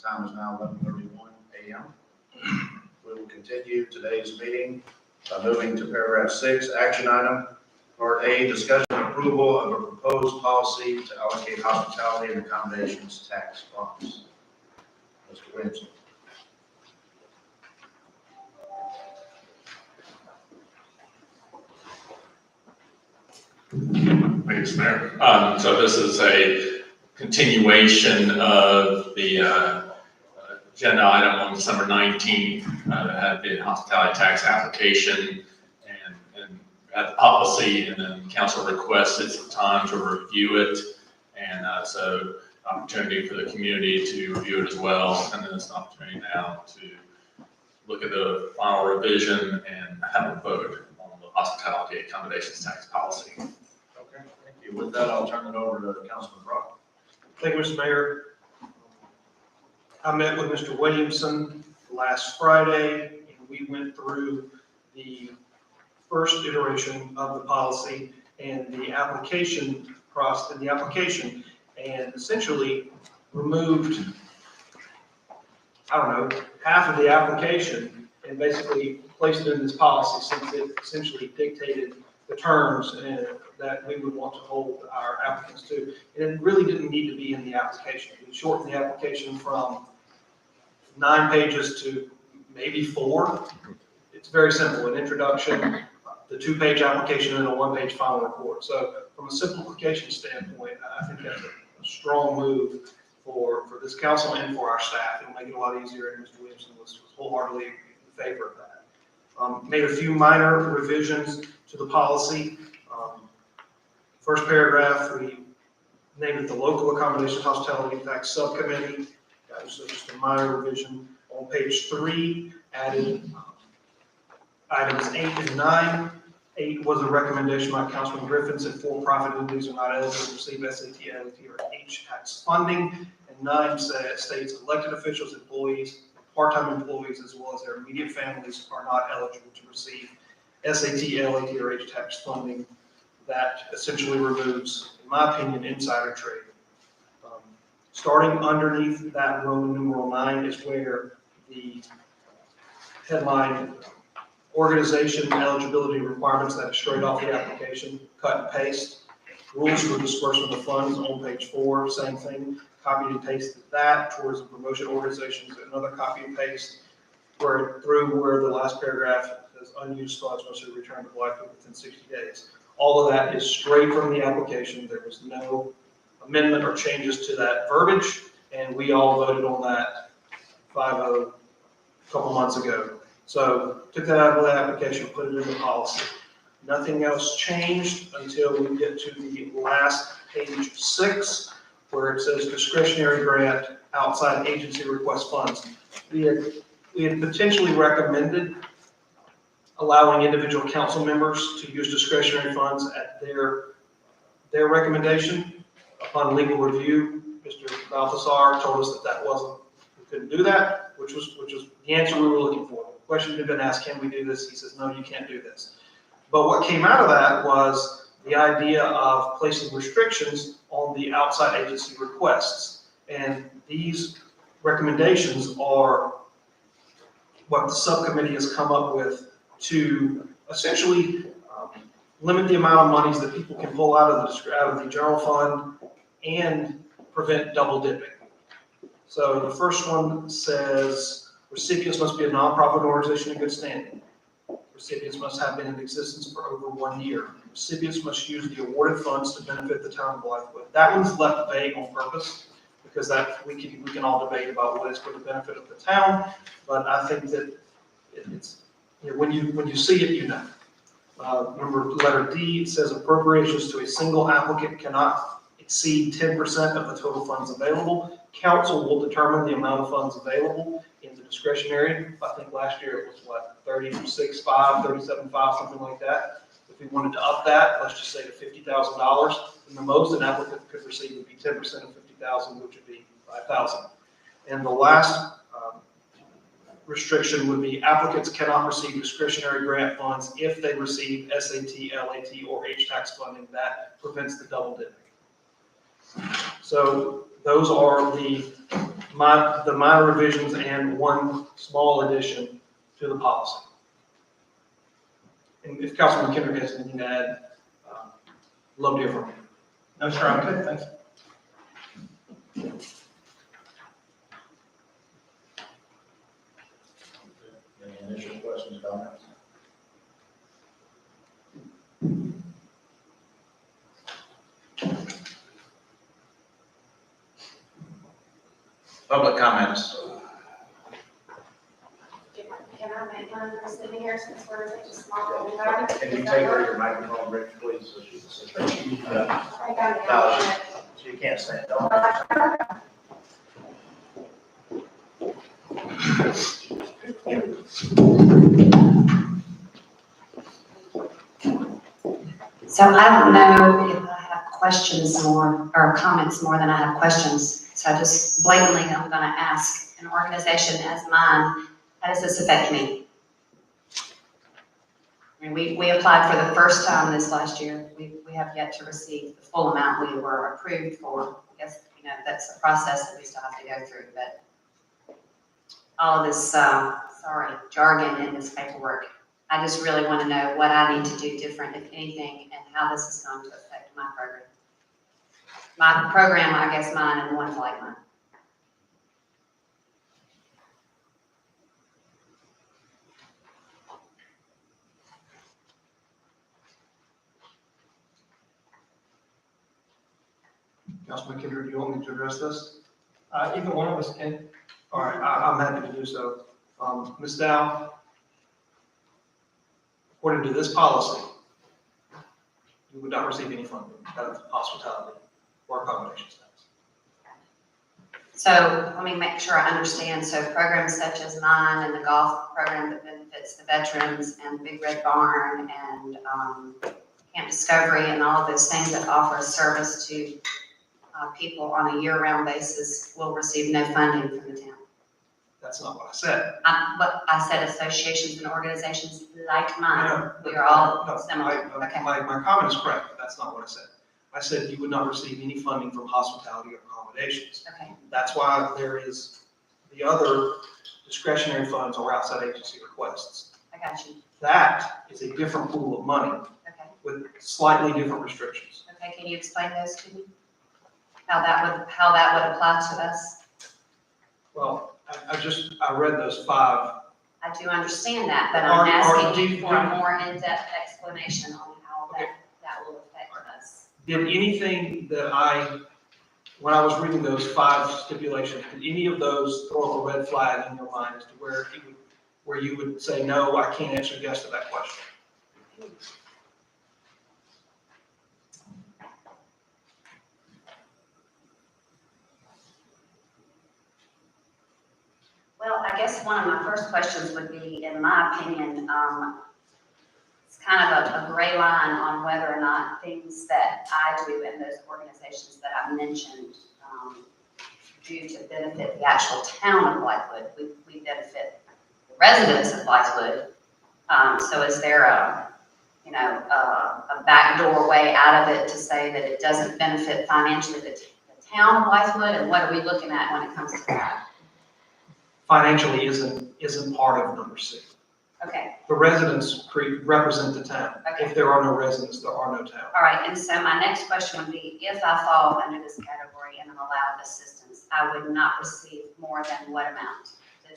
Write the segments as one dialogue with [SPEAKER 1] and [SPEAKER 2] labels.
[SPEAKER 1] The time is now 11:31 a.m. We will continue today's meeting by moving to paragraph 6, action item, part A, discussion and approval of a proposed policy to allocate hospitality and accommodations tax funds. Mr. Williamson.
[SPEAKER 2] Thanks, Mayor. So this is a continuation of the agenda item on December 19th that had the hospitality tax application and had the policy, and then council requested some time to review it. And so opportunity for the community to review it as well. And then it's an opportunity now to look at the final revision and have a vote on the hospitality accommodations tax policy.
[SPEAKER 1] Okay, thank you. With that, I'll turn it over to Councilman Brock.
[SPEAKER 3] Thank you, Mr. Mayor. I met with Mr. Williamson last Friday, and we went through the first iteration of the policy and the application process, and essentially removed, I don't know, half of the application and basically placed it in this policy, since it essentially dictated the terms that we would want to hold our applicants to. And it really didn't need to be in the application. We shortened the application from 9 pages to maybe 4. It's very simple: an introduction, the 2-page application, and a 1-page final report. So from a simplification standpoint, I think that's a strong move for this council and for our staff. It'll make it a lot easier, and Mr. Williamson was wholeheartedly in favor of that. Made a few minor revisions to the policy. First paragraph, we named it the Local Accommodation Hospitality Tax Subcommittee. That was just a minor revision. On page 3, added items 8 and 9. 8 was a recommendation by Councilman Griffin, said for-profit entities are not eligible to receive SAT, LAT, or H tax funding. And 9 states elected officials, employees, part-time employees, as well as their immediate families are not eligible to receive SAT, LAT, or H tax funding. That essentially removes, in my opinion, insider trading. Starting underneath that Roman numeral 9 is where the headline organization eligibility requirements, that is straight off the application, cut and paste. Rules for disbursement of funds on page 4, same thing, copied and pasted that. Tourism promotion organizations, another copy and paste, where the last paragraph says unused funds must be returned to Blackfoot within 60 days. All of that is straight from the application. There was no amendment or changes to that verbiage, and we all voted on that 5-0 a couple months ago. So took that out of the application, put it in the policy. Nothing else changed until we get to the last page 6, where it says discretionary grant outside agency request funds. We had potentially recommended allowing individual council members to use discretionary funds at their recommendation. Upon legal review, Mr. Balthasar told us that we couldn't do that, which was the answer we were looking for. The question had been asked, can we do this? He says, no, you can't do this. But what came out of that was the idea of placing restrictions on the outside agency requests. And these recommendations are what the subcommittee has come up with to essentially limit the amount of monies that people can pull out of the general fund and prevent double dipping. So the first one says recipients must be a nonprofit organization in good standing. Recipients must have been in existence for over 1 year. Recipients must use the awarded funds to benefit the town of Blythewood. That one's left vague on purpose, because that we can all debate about what is for the benefit of the town. But I think that it's, when you see it, you know. Number letter D, it says appropriations to a single applicant cannot exceed 10% of the total funds available. Council will determine the amount of funds available in the discretionary. I think last year it was what, 36.5, 37.5, something like that. If we wanted to up that, let's just say to $50,000, then the most an applicant could receive would be 10% of $50,000, which would be $5,000. And the last restriction would be applicants cannot receive discretionary grant funds if they receive SAT, LAT, or H tax funding. That prevents the double dipping. So those are the minor revisions and one small addition to the policy. And if Councilman Kendrick has anything to add, love to hear from you.
[SPEAKER 4] No, sir, I'm good, thanks.
[SPEAKER 1] Any initial questions, comments? Public comments.
[SPEAKER 5] Can I make mine for sitting here since we're such a small environment?
[SPEAKER 1] Can you take her your microphone, Rich, please, so she can sit there?
[SPEAKER 5] I think I'm down.
[SPEAKER 1] She can't stand, don't.
[SPEAKER 6] So I don't know if I have questions more, or comments more than I have questions. So I just blatantly, I'm gonna ask an organization as mine, how does this affect me? I mean, we applied for the first time this last year. We have yet to receive the full amount we were approved for. I guess, you know, that's a process that we still have to go through, but all of this, jargon in this paperwork, I just really want to know what I need to do different, if anything, and how this is going to affect my program. My program, I guess mine, and the ones like mine.
[SPEAKER 3] Councilman Kendrick, do you want me to address this?
[SPEAKER 4] Either one of us can.
[SPEAKER 3] All right, I'm happy to do so. Ms. Dow, according to this policy, you would not receive any funding out of hospitality or accommodations tax.
[SPEAKER 6] So let me make sure I understand. So programs such as mine and the golf program that benefits the veterans and Big Red Barn and Camp Discovery and all of those things that offer a service to people on a year-round basis will receive no funding from the town.
[SPEAKER 3] That's not what I said.
[SPEAKER 6] But I said associations and organizations like mine.
[SPEAKER 3] No,
[SPEAKER 6] We are all
[SPEAKER 3] no,
[SPEAKER 6] similar.
[SPEAKER 3] My
[SPEAKER 6] Okay.
[SPEAKER 3] comment is correct, but that's not what I said. I said you would not receive any funding from hospitality or accommodations.
[SPEAKER 6] Okay.
[SPEAKER 3] That's why there is the other discretionary funds or outside agency requests.
[SPEAKER 6] I got you.
[SPEAKER 3] That is a different pool of money
[SPEAKER 6] Okay.
[SPEAKER 3] with slightly different restrictions.
[SPEAKER 6] Okay. Can you explain those to me? How that would apply to us?
[SPEAKER 3] Well, I read those five.
[SPEAKER 6] I do understand that, but
[SPEAKER 3] Are-
[SPEAKER 6] I'm
[SPEAKER 3] are-
[SPEAKER 6] asking you
[SPEAKER 3] do-
[SPEAKER 6] for a more in-depth explanation on how that will affect us.
[SPEAKER 3] Did anything when I was reading those five stipulations, did any of those throw up a red flag in your mind as to where you would say, no, I can't answer yes to that question?
[SPEAKER 6] Well, I guess one of my first questions would be, in my opinion, it's kind of a gray line on whether or not things that I do in those organizations that I've mentioned do to benefit the actual town of Blythewood. We benefit the residents of Blythewood. So is there a backdoor way out of it to say that it doesn't benefit financially the town of Blythewood? And what are we looking at when it comes to that?
[SPEAKER 3] Financially isn't part of number C.
[SPEAKER 6] Okay,
[SPEAKER 3] The residents represent the town.
[SPEAKER 6] Okay.
[SPEAKER 3] If there are no residents, there are no town.
[SPEAKER 6] all right, and so my next question would be, if I fall under this category and am allowed assistance, I would not receive more than what amount?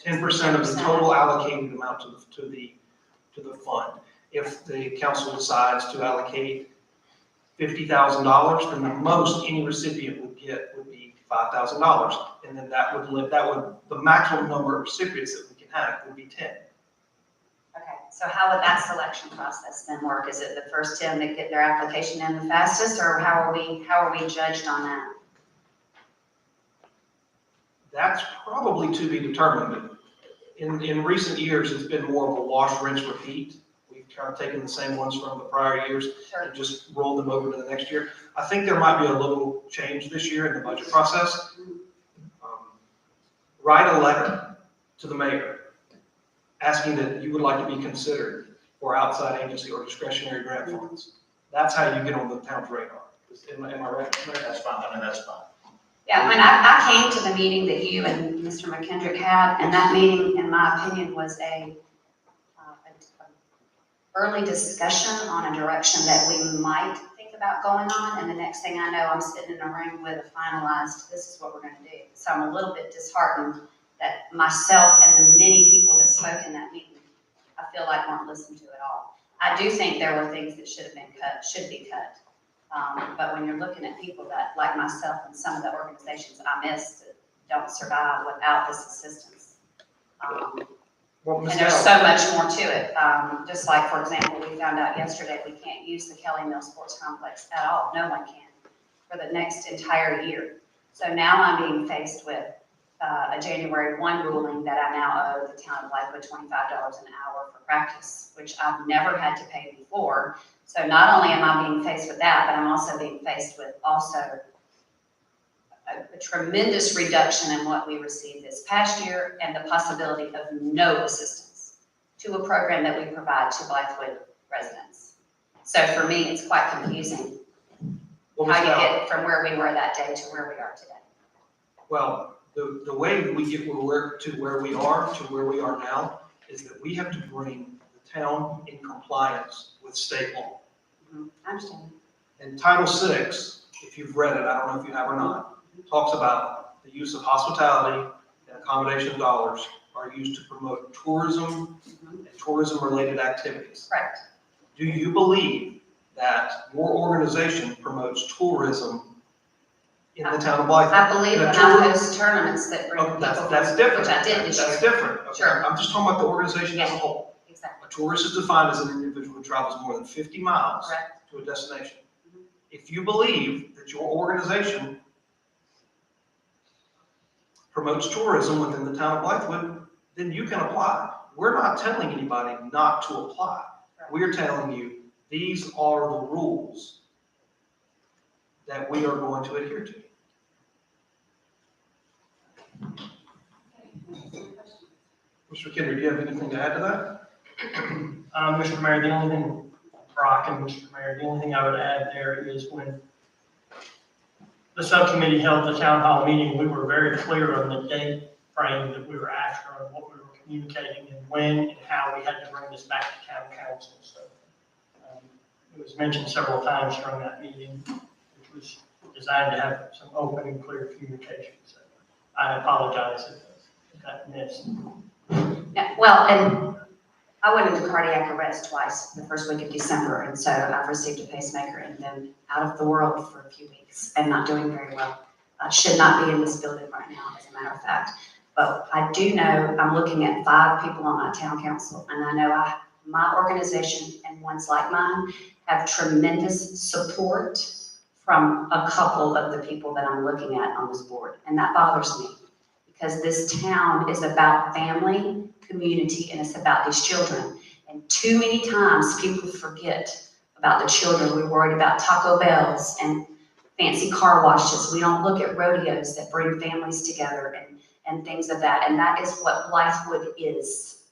[SPEAKER 3] 10% of the total allocated amount to the fund. If the council decides to allocate $50,000, then the most any recipient would get would be $5,000. And then the maximum number of recipients that we can have would be 10.
[SPEAKER 6] Okay, so how would that selection process then work? Is it the first 10 that get their application in the fastest, or how are we judged on that?
[SPEAKER 3] That's probably to be determined. In recent years, it's been more of a wash, rinse, repeat. We've kind of taken the same ones from the prior years
[SPEAKER 6] Sure.
[SPEAKER 3] and just rolled them over to the next year. I think there might be a little change this year in the budget process. Write a letter to the mayor asking that you would like to be considered for outside agency or discretionary grant funds. That's how you get on the town's radar. Am I right, Mayor?
[SPEAKER 1] That's fine, I mean, that's fine.
[SPEAKER 6] Yeah, when I came to the meeting that you and Mr. McKendrick had, and that meeting, in my opinion, was a early discussion on a direction that we might think about going on, and the next thing I know, I'm sitting in a room with a finalized, this is what we're gonna do. So I'm a little bit disheartened that myself and the many people that spoke in that meeting, I feel like weren't listened to at all. I do think there were things that should have been cut, should be cut. But when you're looking at people that, like myself and some of the organizations I missed, that don't survive without this assistance.
[SPEAKER 3] Well,
[SPEAKER 6] And
[SPEAKER 3] Ms.
[SPEAKER 6] there's
[SPEAKER 3] Dow,
[SPEAKER 6] so much more to it. Just like, for example, we found out yesterday, we can't use the Kelly Mill Sports Complex at all. No one can for the next entire year. So now I'm being faced with a January 1 ruling that I now owe the town of Blythewood $25 an hour for practice, which I've never had to pay before. So not only am I being faced with that, but I'm also being faced with also a tremendous reduction in what we received this past year and the possibility of no assistance to a program that we provide to Blythewood residents. So for me, it's quite confusing
[SPEAKER 3] well, Ms.
[SPEAKER 6] how you
[SPEAKER 3] Dow,
[SPEAKER 6] get from where we were that day to where we are today.
[SPEAKER 3] well, the way we get to where we are now, is that we have to bring the town in compliance with state law.
[SPEAKER 6] I understand.
[SPEAKER 3] And Title VI, if you've read it, I don't know if you have or not, talks about the use of hospitality and accommodation dollars are used to promote tourism and tourism-related activities.
[SPEAKER 6] Correct.
[SPEAKER 3] Do you believe that your organization promotes tourism in the town of Blythewood?
[SPEAKER 6] I believe when I host tournaments that bring
[SPEAKER 3] Oh,
[SPEAKER 6] people,
[SPEAKER 3] that's different.
[SPEAKER 6] which I did this
[SPEAKER 3] That's
[SPEAKER 6] year.
[SPEAKER 3] different. Okay.
[SPEAKER 6] Sure.
[SPEAKER 3] I'm just talking about the organization as a whole.
[SPEAKER 6] Exactly.
[SPEAKER 3] A tourist is defined as an individual who travels more than 50 miles
[SPEAKER 6] Correct.
[SPEAKER 3] to a destination. If you believe that your organization promotes tourism within the town of Blythewood, then you can apply. We're not telling anybody not to apply. We're telling you, these are the rules that we are going to adhere to. Mr. Kinder, do you have anything to add to that?
[SPEAKER 4] Mr. Mayor, the only thing, Brock and Mr. Mayor, the only thing I would add there is when the subcommittee held the town hall meeting, we were very clear on the date frame that we were after, on what we were communicating and when and how we had to bring this back to town council. So it was mentioned several times during that meeting, which was designed to have some open and clear communication. So I apologize if that missed.
[SPEAKER 6] Yeah, well, and I went into cardiac arrest twice the first week of December, and so I've received a pacemaker and been out of the world for a few weeks and not doing very well. I should not be in this building right now, as a matter of fact. But I do know I'm looking at 5 people on my town council, and I know my organization and ones like mine have tremendous support from a couple of the people that I'm looking at on this board, and that bothers me because this town is about family, community, and it's about these children. And too many times people forget about the children. We're worried about Taco Bells and fancy car washes. We don't look at rodeos that bring families together and things of that. And that is what Blythewood is.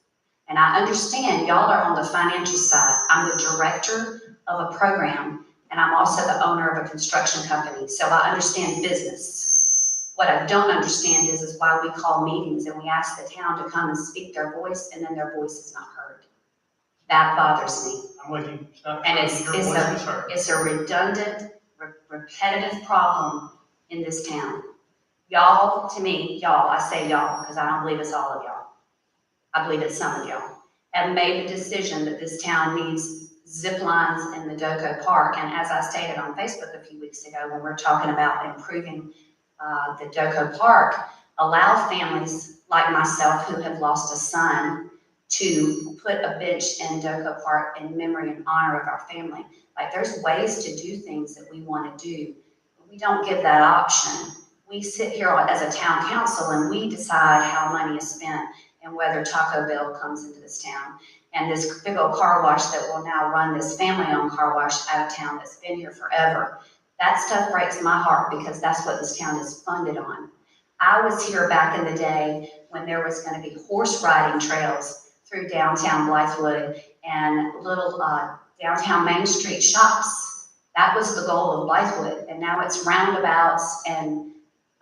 [SPEAKER 6] And I understand y'all are on the financial side. I'm the director of a program, and I'm also the owner of a construction company. So I understand business. What I don't understand is why we call meetings and we ask the town to come and speak their voice, and then their voice is not heard. That bothers me.
[SPEAKER 4] I'm with you. It's not
[SPEAKER 6] And
[SPEAKER 4] your
[SPEAKER 6] it's
[SPEAKER 4] voice was heard.
[SPEAKER 6] It's a redundant, repetitive problem in this town. Y'all, to me, y'all, I say y'all because I don't believe it's all of y'all. I believe it's some of y'all, have made the decision that this town needs zip lines in the Doco Park. And as I stated on Facebook a few weeks ago, when we're talking about improving the Doco Park, allow families like myself who have lost a son to put a bench in Doco Park in memory and honor of our family. Like, there's ways to do things that we want to do. We don't give that option. We sit here as a town council and we decide how money is spent and whether Taco Bell comes into this town. And this big old car wash that will now run this family-owned car wash out of town that's been here forever. That stuff breaks my heart because that's what this town is funded on. I was here back in the day when there was going to be horse riding trails through downtown Blythewood and little downtown Main Street shops. That was the goal of Blythewood, and now it's roundabouts and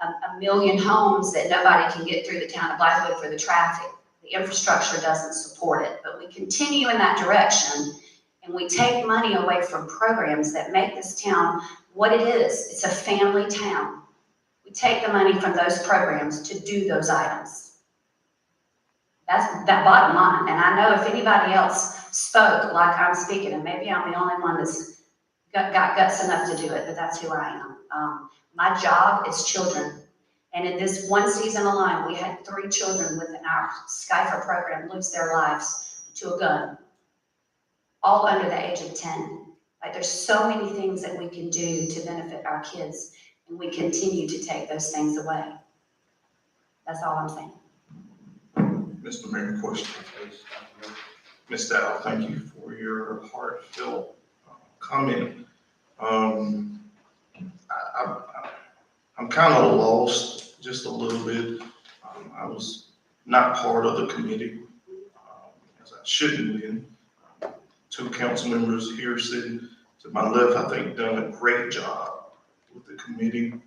[SPEAKER 6] a million homes that nobody can get through the town of Blythewood for the traffic. The infrastructure doesn't support it, but we continue in that direction, and we take money away from programs that make this town what it is. It's a family town. We take the money from those programs to do those items. That's that bottom line. And I know if anybody else spoke like I'm speaking, and maybe I'm the only one that's got guts enough to do it, but that's who I am. My job is children. And in this one season alone, we had 3 children within our Skyfer program lose their lives to a gun, all under the age of 10. Like, there's so many things that we can do to benefit our kids, and we continue to take those things away. That's all I'm saying.
[SPEAKER 7] Mr. Mayor, question, please. Ms. Dow, thank you for your heartfelt comment. I'm kind of lost just a little bit. I was not part of the committee, as I shouldn't have been. 2 council members here sitting to my left, I think, done a great job with the committee.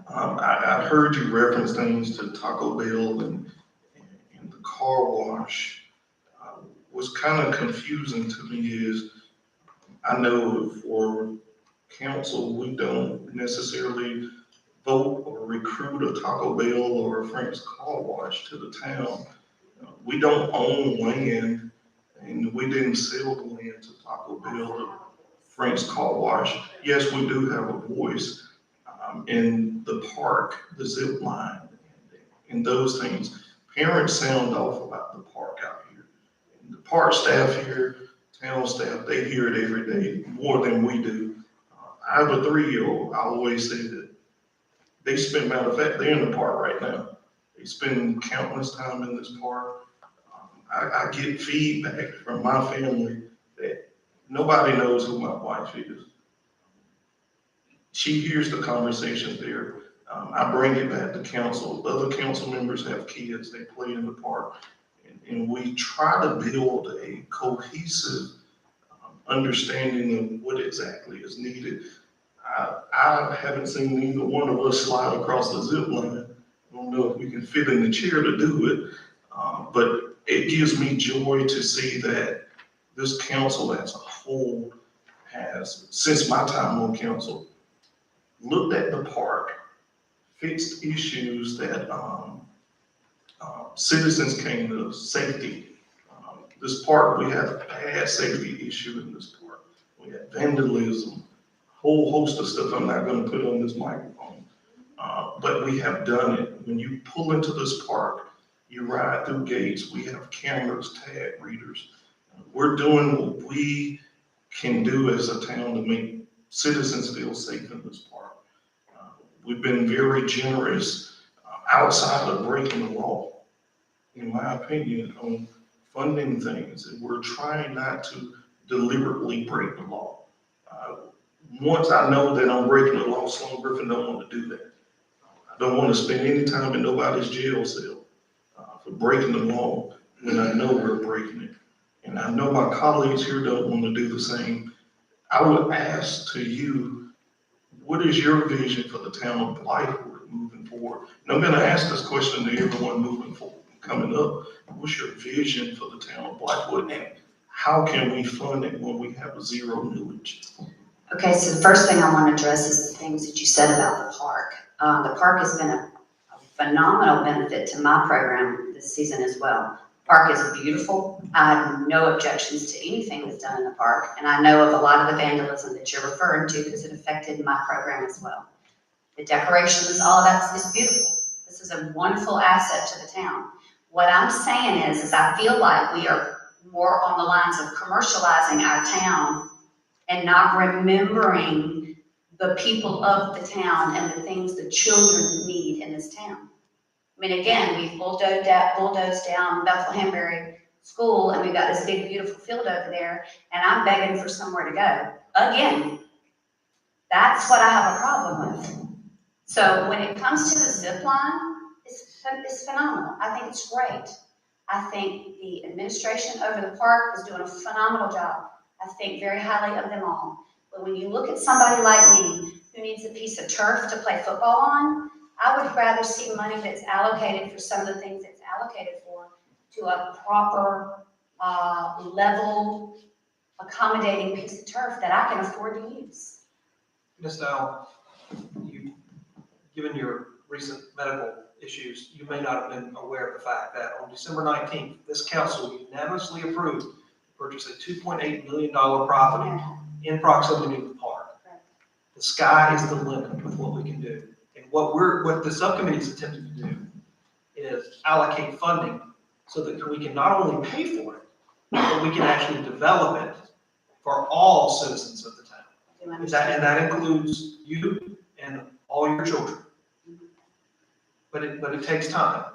[SPEAKER 7] I heard you reference things to Taco Bell and the car wash. What's kind of confusing to me is, I know for council, we don't necessarily vote or recruit a Taco Bell or a Frank's Car Wash to the town. We don't own land, and we didn't sell the land to Taco Bell or Frank's Car Wash. Yes, we do have a voice in the park, the zip line, and those things. Parents sound off about the park out here. And the park staff here, town staff, they hear it every day, more than we do. I have a 3-year-old. I always say that they spend, matter of fact, they're in the park right now. They spend countless time in this park. I get feedback from my family that nobody knows who my wife is. She hears the conversation there. I bring it back to council. Other council members have kids, they play in the park. And we try to build a cohesive understanding of what exactly is needed. I haven't seen either one of us slide across the zip line. I don't know if we can fit in the chair to do it, but it gives me joy to see that this council as a whole has, since my time on council, looked at the park, fixed issues that citizens came to, safety. This park, we have a bad safety issue in this park. We have vandalism, a whole host of stuff I'm not going to put on this microphone. But we have done it. When you pull into this park, you ride through gates, we have cameras, tag readers. We're doing what we can do as a town to make citizens feel safe in this park. We've been very generous outside of breaking the law, in my opinion, on funding things. And we're trying not to deliberately break the law. Once I know that I'm breaking the law, Sloan Griffin don't want to do that. I don't want to spend any time in nobody's jail cell for breaking the law when I know we're breaking it. And I know my colleagues here don't want to do the same. I would ask to you, what is your vision for the town of Blythewood moving forward? And I'm going to ask this question to everyone moving forward, coming up. What's your vision for the town of Blythewood, and how can we fund it when we have a 0 millage?
[SPEAKER 6] Okay, so the first thing I want to address is the things that you said about the park. The park has been a phenomenal benefit to my program this season as well. The park is beautiful. I have no objections to anything that's done in the park, and I know of a lot of the vandalism that you're referring to because it affected my program as well. The decorations, all of that is beautiful. This is a wonderful asset to the town. What I'm saying is I feel like we are more on the lines of commercializing our town and not remembering the people of the town and the things the children need in this town. I mean, again, we've bulldozed down Bethlehembury School, and we've got this big, beautiful field over there, and I'm begging for somewhere to go. Again, that's what I have a problem with. So when it comes to the zip line, it's phenomenal. I think it's great. I think the administration over the park is doing a phenomenal job. I think very highly of them all. But when you look at somebody like me who needs a piece of turf to play football on, I would rather see money that's allocated for some of the things it's allocated for to a proper, level, accommodating piece of turf that I can afford to use.
[SPEAKER 3] Ms. Dow, given your recent medical issues, you may not have been aware of the fact that on December 19th, this council unanimously approved to purchase a $2.8 million property in proximity to the park. The sky is the limit with what we can do. And what the subcommittee is attempting to do is allocate funding so that we can not only pay for it, but we can actually develop it for all citizens of the town. And that includes you and all your children. But it takes time.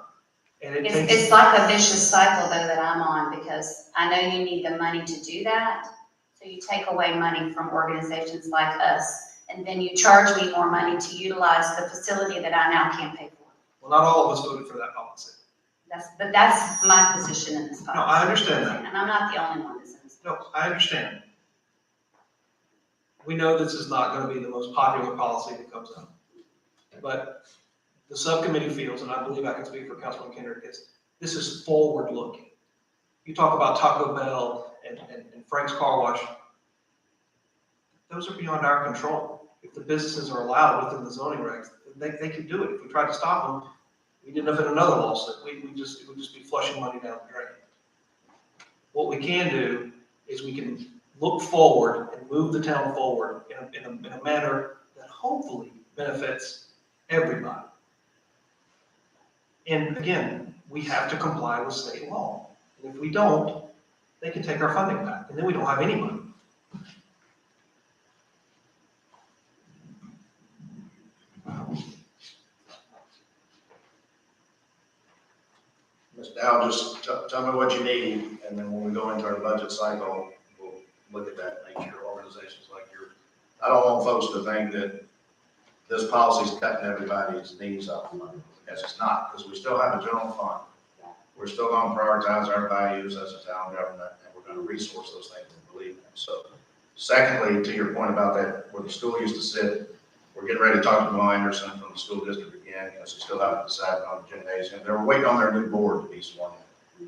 [SPEAKER 3] And it takes.
[SPEAKER 6] It's like a vicious cycle though that I'm on, because I know you need the money to do that. So you take away money from organizations like us, and then you charge me more money to utilize the facility that I now can't pay for.
[SPEAKER 3] Well, not all of us voted for that policy.
[SPEAKER 6] But that's my position in this policy.
[SPEAKER 3] No, I understand that.
[SPEAKER 6] And I'm not the only one that's in this.
[SPEAKER 3] No, I understand. We know this is not going to be the most popular policy that comes up. But the subcommittee feels, and I believe I can speak for Councilman Kendrick, this is forward-looking. You talk about Taco Bell and Frank's Car Wash. Those are beyond our control. If the businesses are allowed within the zoning regs, they can do it. If we tried to stop them, we'd end up in another lawsuit. It would just be flushing money down the drain. What we can do is we can look forward and move the town forward in a manner that hopefully benefits everybody. And again, we have to comply with state law. And if we don't, they can take our funding back, and then we don't have any money.
[SPEAKER 1] Ms. Dow, just tell me what you need, and then when we go into our budget cycle, we'll look at that, make sure organizations like yours. I don't want folks to think that this policy's cutting everybody's knees off, because it's not, because we still have a general fund. We're still going to prioritize our values as a town government, and we're going to resource those things we believe in. So, secondly, to your point about that, where the school used to sit, we're getting ready to talk to Mo Anderson from the school district again, because we still haven't decided on the gymnasium. They're waiting on their new board to be sworn in.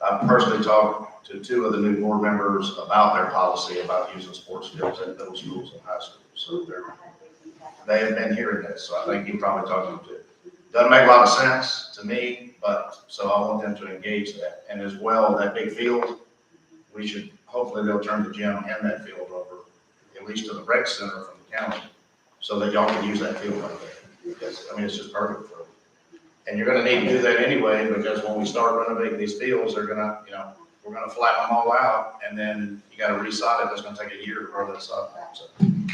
[SPEAKER 1] I've personally talked to 2 of the new board members about their policy about using sports fields at middle schools and high schools. So they have been hearing this, so I think you probably talked to them too. Doesn't make a lot of sense to me, but so I want them to engage that. And as well, that big field, we should, hopefully they'll turn the gym and that field over, at least to the rec center from the county, so that y'all can use that field right there. Because, I mean, it's just perfect for them. And you're gonna need to do that anyway, because when we start renovating these fields, they're gonna, we're gonna flatten them all out, and then you gotta resod it. That's gonna take a year to grow that sod back, so.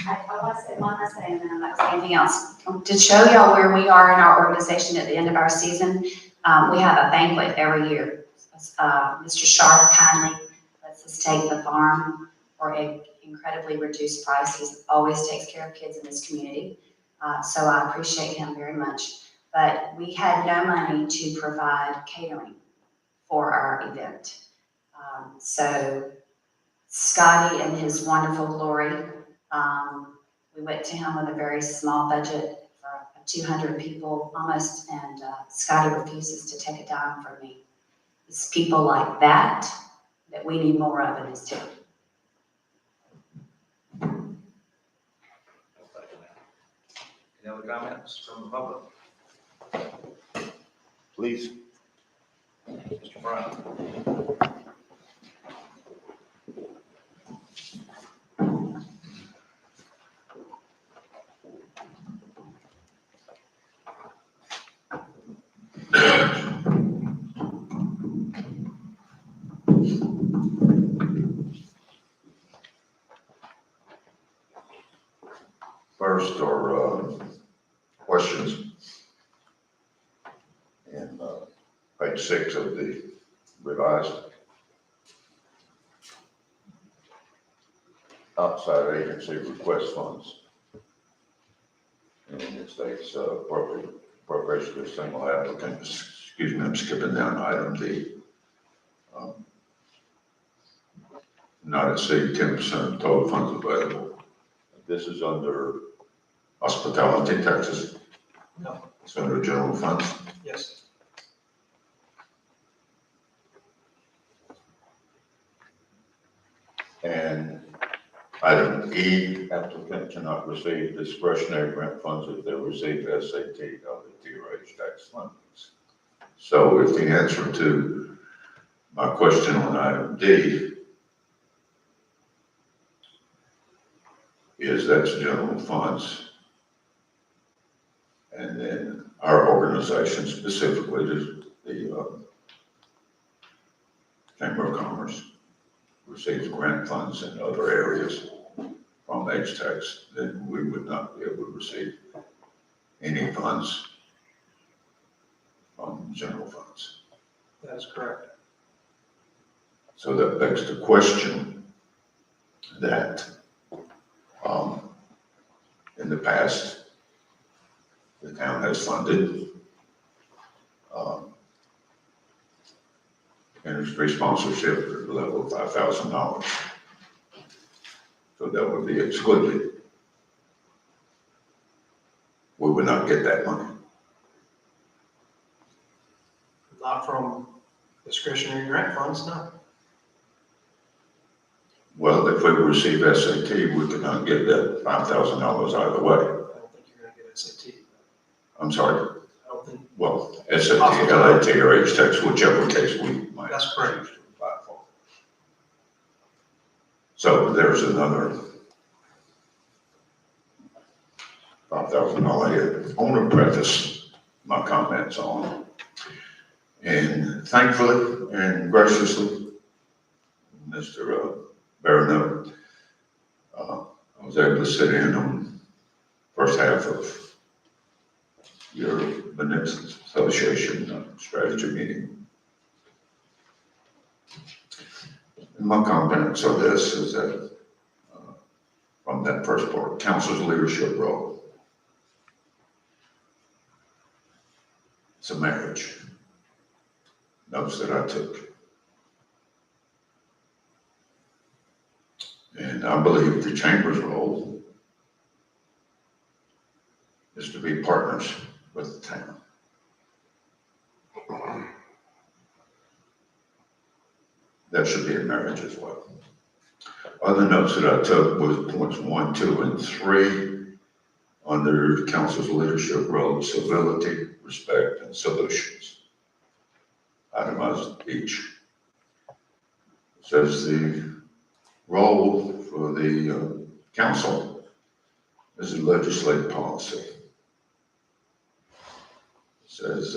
[SPEAKER 6] I want to say one last thing, and then I'm not saying anything else. To show y'all where we are in our organization at the end of our season, we have a banquet every year. Mr. Sharp kindly lets us take the farm for an incredibly reduced price. He always takes care of kids in this community, so I appreciate him very much. But we had no money to provide catering for our event. So Scotty and his wonderful glory, we went to him with a very small budget for 200 people almost, and Scotty refuses to take a dime from me. It's people like that we need more of in this town.
[SPEAKER 1] Any other comments from the public?
[SPEAKER 8] Please.
[SPEAKER 1] Mr. Brown?
[SPEAKER 8] First are questions. And page 6 of the revised outside agency request funds. And it states appropriation to single applicant, excuse me, I'm skipping down to item D. Not exceed 10% of total funds available. This is under hospitality taxes.
[SPEAKER 3] No.
[SPEAKER 8] It's under general funds.
[SPEAKER 3] Yes.
[SPEAKER 8] And item E, applicant cannot receive discretionary grant funds if they receive SAT, LDTRH tax fundings. So if the answer to my question on item D is that's general funds, and then our organization specifically, the Chamber of Commerce, receives grant funds in other areas from H-Tax, then we would not be able to receive any funds from general funds.
[SPEAKER 3] That is correct.
[SPEAKER 8] So that begs the question that, in the past, the town has funded, industry sponsorship at the level of $5,000. So that would be excluded. We would not get that money.
[SPEAKER 3] Not from discretionary grant funds, no.
[SPEAKER 8] Well, if we receive SAT, we could not get that $5,000 either way.
[SPEAKER 3] I don't think you're gonna get SAT.
[SPEAKER 8] I'm sorry,
[SPEAKER 3] I don't think,
[SPEAKER 8] well, SAT, LAT, or H-Tax, whichever case we might.
[SPEAKER 3] That's correct.
[SPEAKER 8] choose to apply for. So there's another $5,000 hit. I want to preface my comments on, and thankfully and graciously, Mr. Baranow, I was able to sit in on first half of your Beneficence Association strategy meeting. And my comments on this is that from that first part, council's leadership role. It's a marriage. Notes that I took. And I believe the chamber's role is to be partners with the town. That should be a marriage as well. Other notes that I took was points 1, 2, and 3 under council's leadership role: civility, respect, and solutions. Itemized each. It says the role for the council is a legislative policy. It says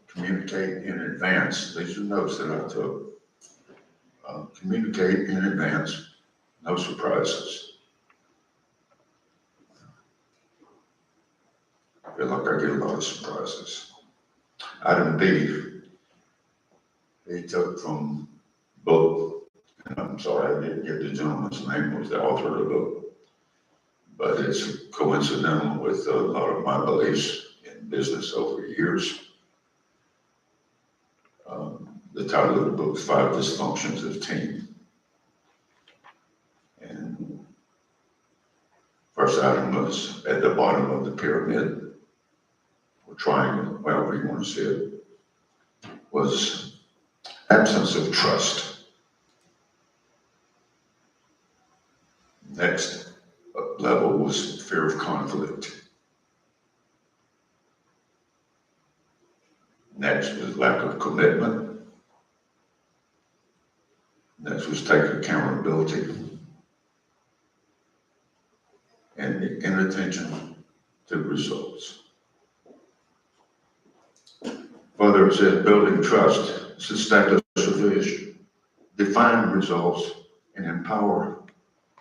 [SPEAKER 8] communicate in advance. These are notes that I took. Communicate in advance, no surprises. I feel like I get a lot of surprises. Item B, he took from book, and I'm sorry I didn't get the gentleman's name, was the author of the book, but it's coincidental with a lot of my beliefs in business over years. The title of the book is 5 Dysfunctions of Team. And first item was at the bottom of the pyramid, or triangle, however you want to see it, was absence of trust. Next level was fear of conflict. Next was lack of commitment. Next was take accountability. And the inattention to results. Further, it said building trust is establish a vision, define results, and empower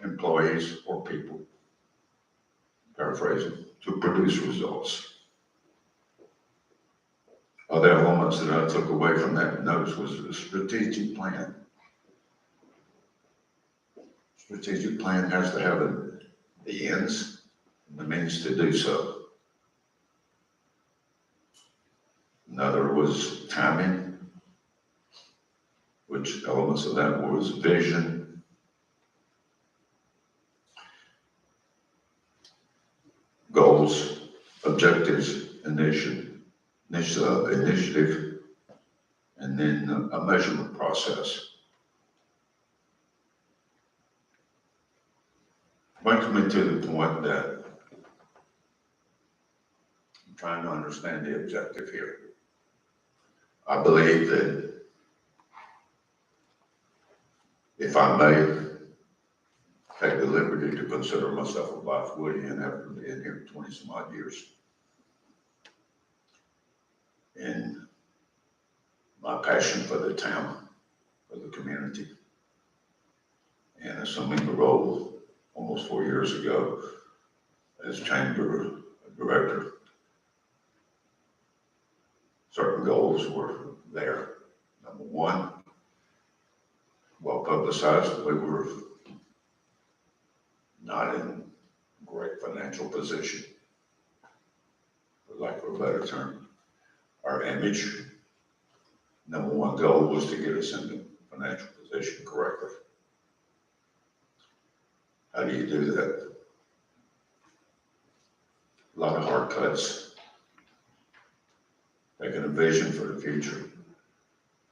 [SPEAKER 8] employees or people, paraphrasing, to produce results. Other elements that I took away from that notes was a strategic plan. Strategic plan has to have the ends and the means to do so. Another was timing, which elements of that was vision, goals, objectives, initiative, and then a measurement process. Brings me to the point that I'm trying to understand the objective here. I believe that if I may take the liberty to consider myself a Blythewoodian after being here 20 some odd years, and my passion for the town, for the community, and assuming the role almost 4 years ago as chamber director, certain goals were there. Number one, well publicized, we were not in great financial position, for lack of a better term. Our image, number one goal was to get us into financial position correctly. How do you do that? A lot of hard cuts. Taking a vision for the future.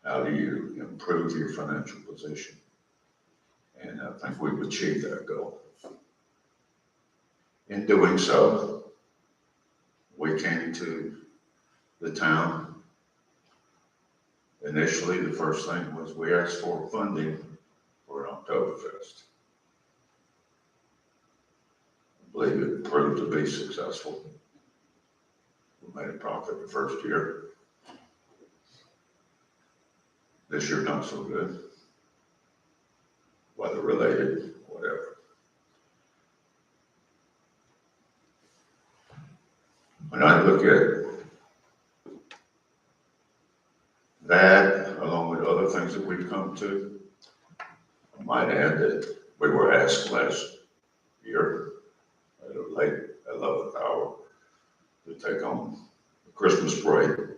[SPEAKER 8] How do you improve your financial position? And I think we've achieved that goal. In doing so, we came to the town. Initially, the first thing was we asked for funding for an Oktoberfest. I believe it proved to be successful. We made a profit the first year. This year, not so good. Weather related, whatever. When I look at that, along with other things that we've come to, I might add that we were asked last year at a late 11th hour to take on the Christmas parade.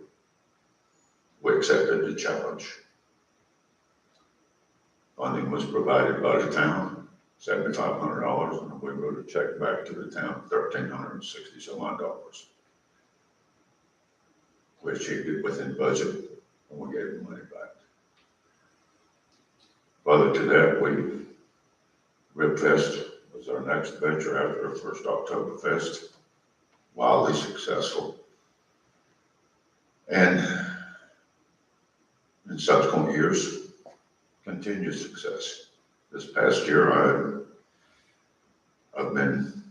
[SPEAKER 8] We accepted the challenge. Funding was provided by the town, $7,500, and we wrote a check back to the town, $1,360 some odd. We achieved it within budget, and we gave the money back. Further to that, Ribfest was our next venture after our first Oktoberfest, wildly successful. And in subsequent years, continued success. This past year, I've been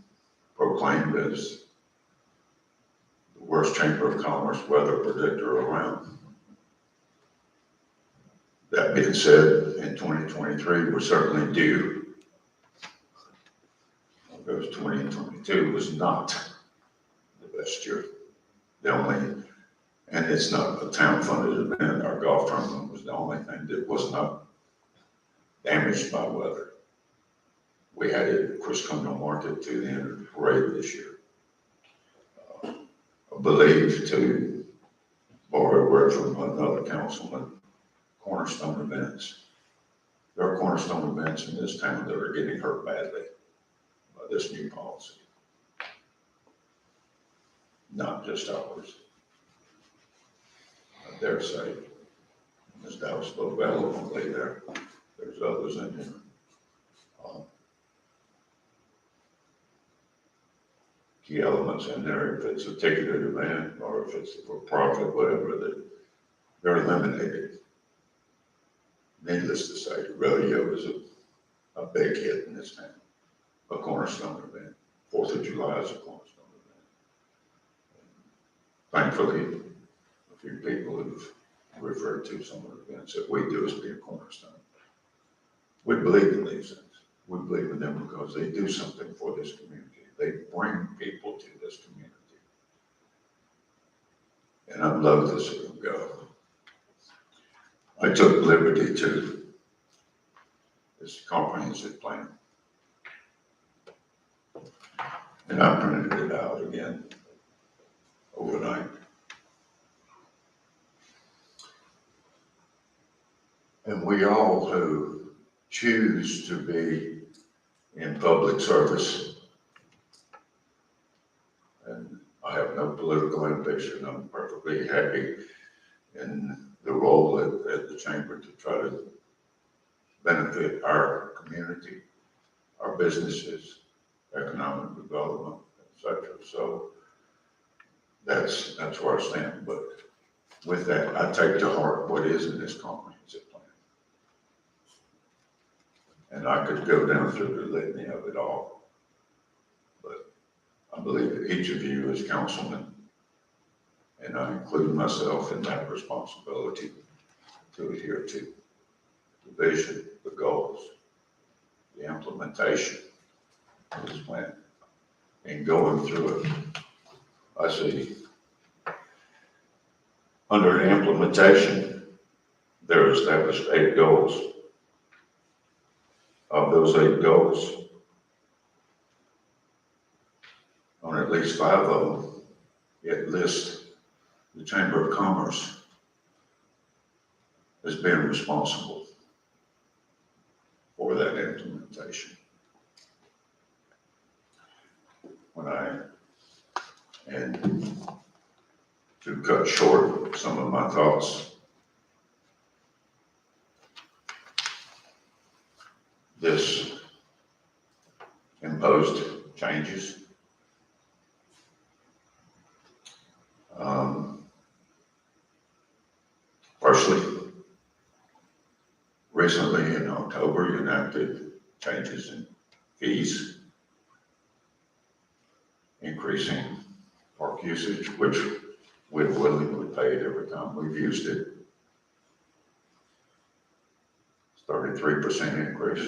[SPEAKER 8] proclaimed as the worst Chamber of Commerce weather predictor around. That being said, in 2023, we're certainly due. Because 2022 was not the best year. And it's not a town-funded event. Our golf tournament was the only thing that was not damaged by weather. We had it at Chris Condon Market to the end of the parade this year. I believe, to borrow a word from another councilman, cornerstone events. There are cornerstone events in this town that are getting hurt badly by this new policy. Not just ours. I dare say, Ms. Dowd spoke eloquently there. There's others in here. Key elements in there, if it's a ticketed event or if it's for profit, whatever, that they're eliminated. Needless to say, the rodeo is a big hit in this town, a cornerstone event. 4th of July is a cornerstone event. Thankfully, a few people have referred to some of the events that we do as being cornerstone. We believe in these things. We believe in them because they do something for this community. They bring people to this community. And I'd love to see them go. I took liberty to this comprehensive plan. And I printed it out again overnight. And we all who choose to be in public service, and I have have no political ambition. I'm perfectly happy in the role at the chamber to try to benefit our community, our businesses, economic development, et cetera. So that's where I stand. But with that, I take to heart what is in this comprehensive plan. And I could go down through the litany of it all. But I believe that each of you as councilmen, and I include myself in that responsibility, to adhere to the vision, the goals, the implementation of this plan. And going through it, I see under the implementation, there are established 8 goals. Of those 8 goals, on at least 5 of them, it lists the Chamber of Commerce as being responsible for that implementation. And to cut short some of my thoughts, this imposed changes. Firstly, recently in October, you enacted changes in fees, increasing park usage, which we've willingly paid every time we've used it. 33% increase.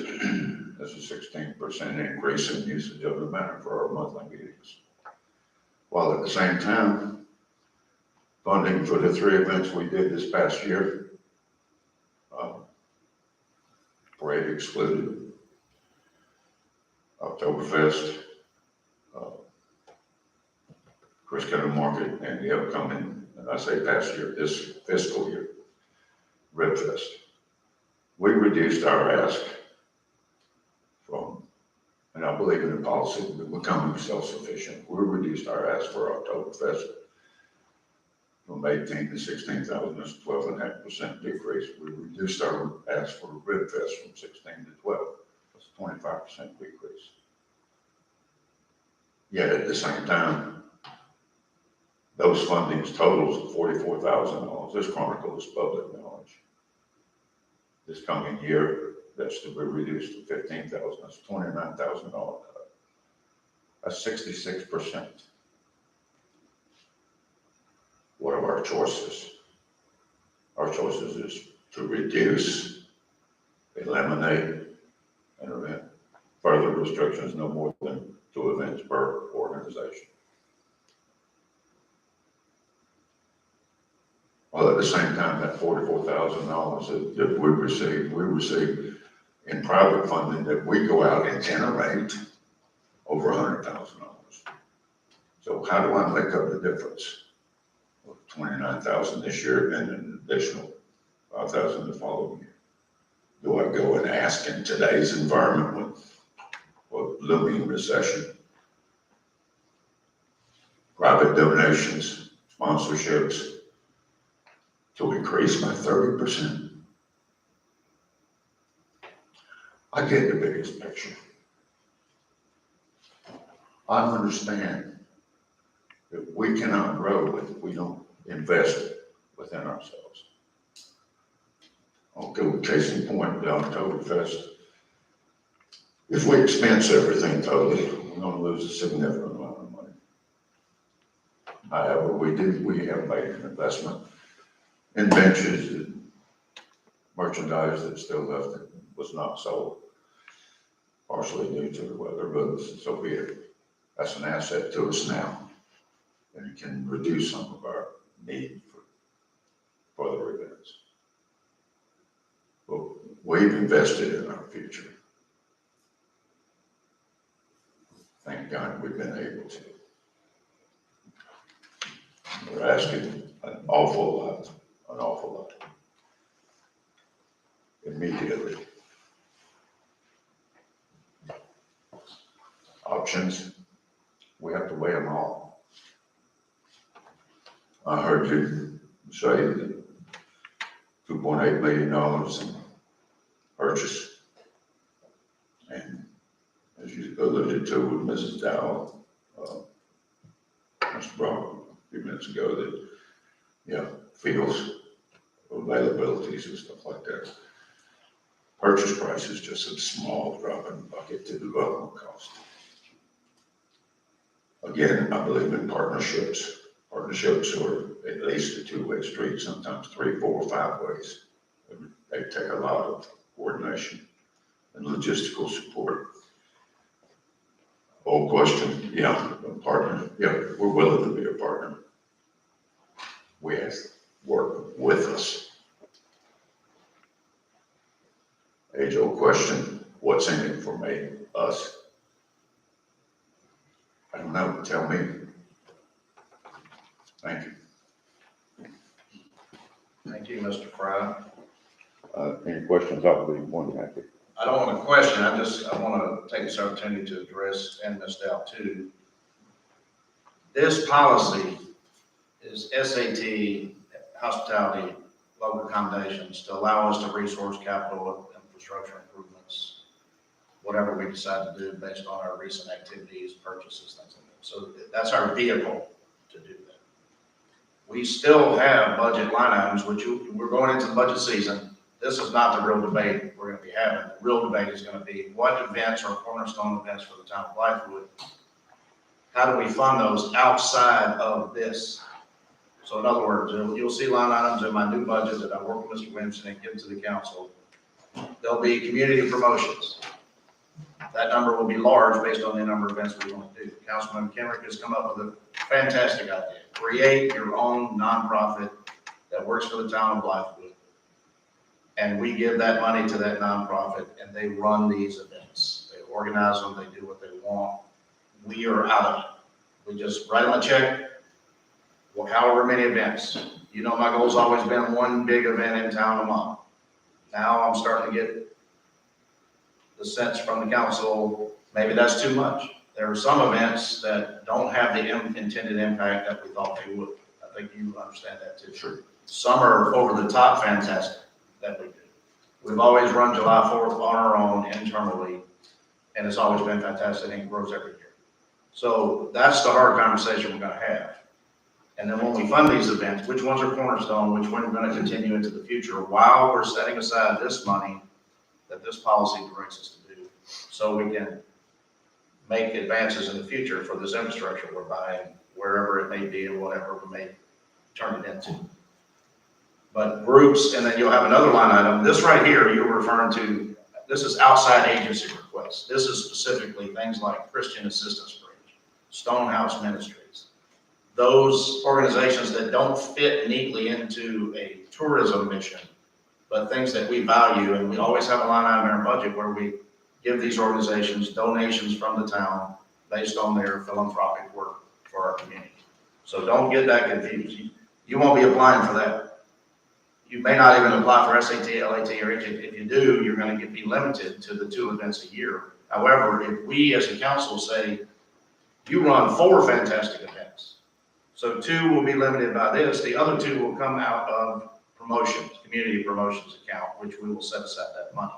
[SPEAKER 8] That's a 16% increase in usage of the manor for our monthly meetings. While at the same time, funding for the 3 events we did this past year, parade excluded, Oktoberfest, Chris County Market, and the upcoming, and I say past year, this fiscal year, Ribfest. We reduced our ask from, and I believe in the policy of becoming self-sufficient. We reduced our ask for Oktoberfest from 18 to 16,000. That's a 12.5% decrease. We reduced our ask for Ribfest from 16 to 12. That's a 25% decrease. Yet at the same time, those fundings totals $44,000. This chronicle is public knowledge. This coming year, that's to be reduced to 15,000. That's $29,000 cut. That's 66%. What are our choices? Our choices is to reduce, eliminate an event. Further restrictions, no more than 2 events per organization. Well, at the same time, that $44,000 that we receive in private funding that we go out and generate over $100,000. So how do I make up the difference? $29,000 this year and an additional $5,000 the following year. Do I go and ask in today's environment with looming recession, private donations, sponsorships, to increase by 30%? I get the biggest picture. I understand that we cannot grow if we don't invest within ourselves. I'll go case in point, the Oktoberfest. If we expense everything totally, we're going to lose a significant amount of money. However, we have made an investment in benches and merchandise that's still left that was not sold, partially due to the weather, but so be it. That's an asset to us now, and it can reduce some of our need for further events. But we've invested in our future. Thank God we've been able to. We're asking an awful lot. Immediately. Options, we have to weigh them all. million in purchase. And as you alluded to with Mrs. Dow, Mr. Brown, a few minutes ago, that, fields, availabilities and stuff like that. Purchase price is just a small drop in the bucket to development cost. Again, I believe in partnerships. Partnerships are at least a two-way street, sometimes 3, 4, 5 ways. They take a lot of coordination and logistical support. Old question, a partner, we're willing to be a partner. We ask, work with us. Age-old question, what's in it for me, us? I don't know, tell me. Thank you.
[SPEAKER 1] Thank you, Mr. Fry.
[SPEAKER 8] Any questions, I'll be more than happy.
[SPEAKER 1] I don't want to question, I want to take this opportunity to address, and Ms. Dow too. This policy is SAT, hospitality, local accommodations, to allow us to resource capital infrastructure improvements, whatever we decide to do based on our recent activities, purchases, things like that. So that's our vehicle to do that. We still have budget line items, which we're going into the budget season. This is not the real debate we're going to be having. The real debate is going to be what events are cornerstone events for the town of Blythewood. How do we fund those outside of this? So in other words, you'll see line items in my new budget that I work with Mr. Williamson and give to the council. There'll be community promotions. That number will be large based on the number of events we want to do. Councilman Kenrick has come up with a fantastic idea. Create your own nonprofit that works for the town of Blythewood. And we give that money to that nonprofit and they run these events. They organize them, they do what they want. We are out of it. We just write them a check, well, however many events. You know, my goal's always been one big event in town a month. Now I'm starting to get the sense from the council, maybe that's too much. There are some events that don't have the intended impact that we thought they would. I think you understand that too. Sure. Some are over the top fantastic that we do. We've always run July 4th on our own internally, and it's always been fantastic and it grows every year. So that's the hard conversation we're gonna have. And then when we fund these events, which ones are cornerstone, which one we're gonna continue into the future while we're setting aside this money that this policy directs us to do, so we can make advances in the future for this infrastructure we're buying, wherever it may be and whatever we may turn it into. But groups, and then you'll have another line item. This right here, you're referring to, this is outside agency requests. This is specifically things like Christian Assistance Bridge, Stonehouse Ministries. Those organizations that don't fit neatly into a tourism mission, but things that we value, and we always have a line item in our budget where we give these organizations donations from the town based on their philanthropic work for our community. So don't get that confused. You won't be applying for that. You may not even apply for SAT, LAT, or HAT. If you do, you're going to be limited to the 2 events a year. However, if we as a council say, you run 4 fantastic events, so 2 will be limited by this, the other 2 will come out of promotions, community promotions account, which we will set aside that money.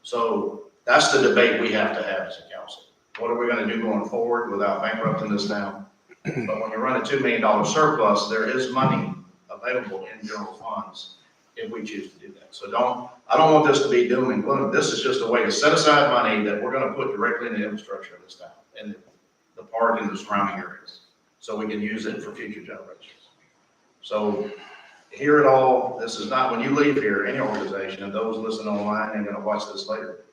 [SPEAKER 1] So that's the debate we have to have as a council. What are we going to do going forward without bankrupting this town? But when you run a $2 million surplus, there is money available in general funds if we choose to do that. So I don't want this to be doom and gloom. This is just a way to set aside money that we're going to put directly in the infrastructure of this town and the park and the surrounding areas, so we can use it for future generations. So hear it all. This is not, when you leave here, any organization, and those listening online and going to watch this later,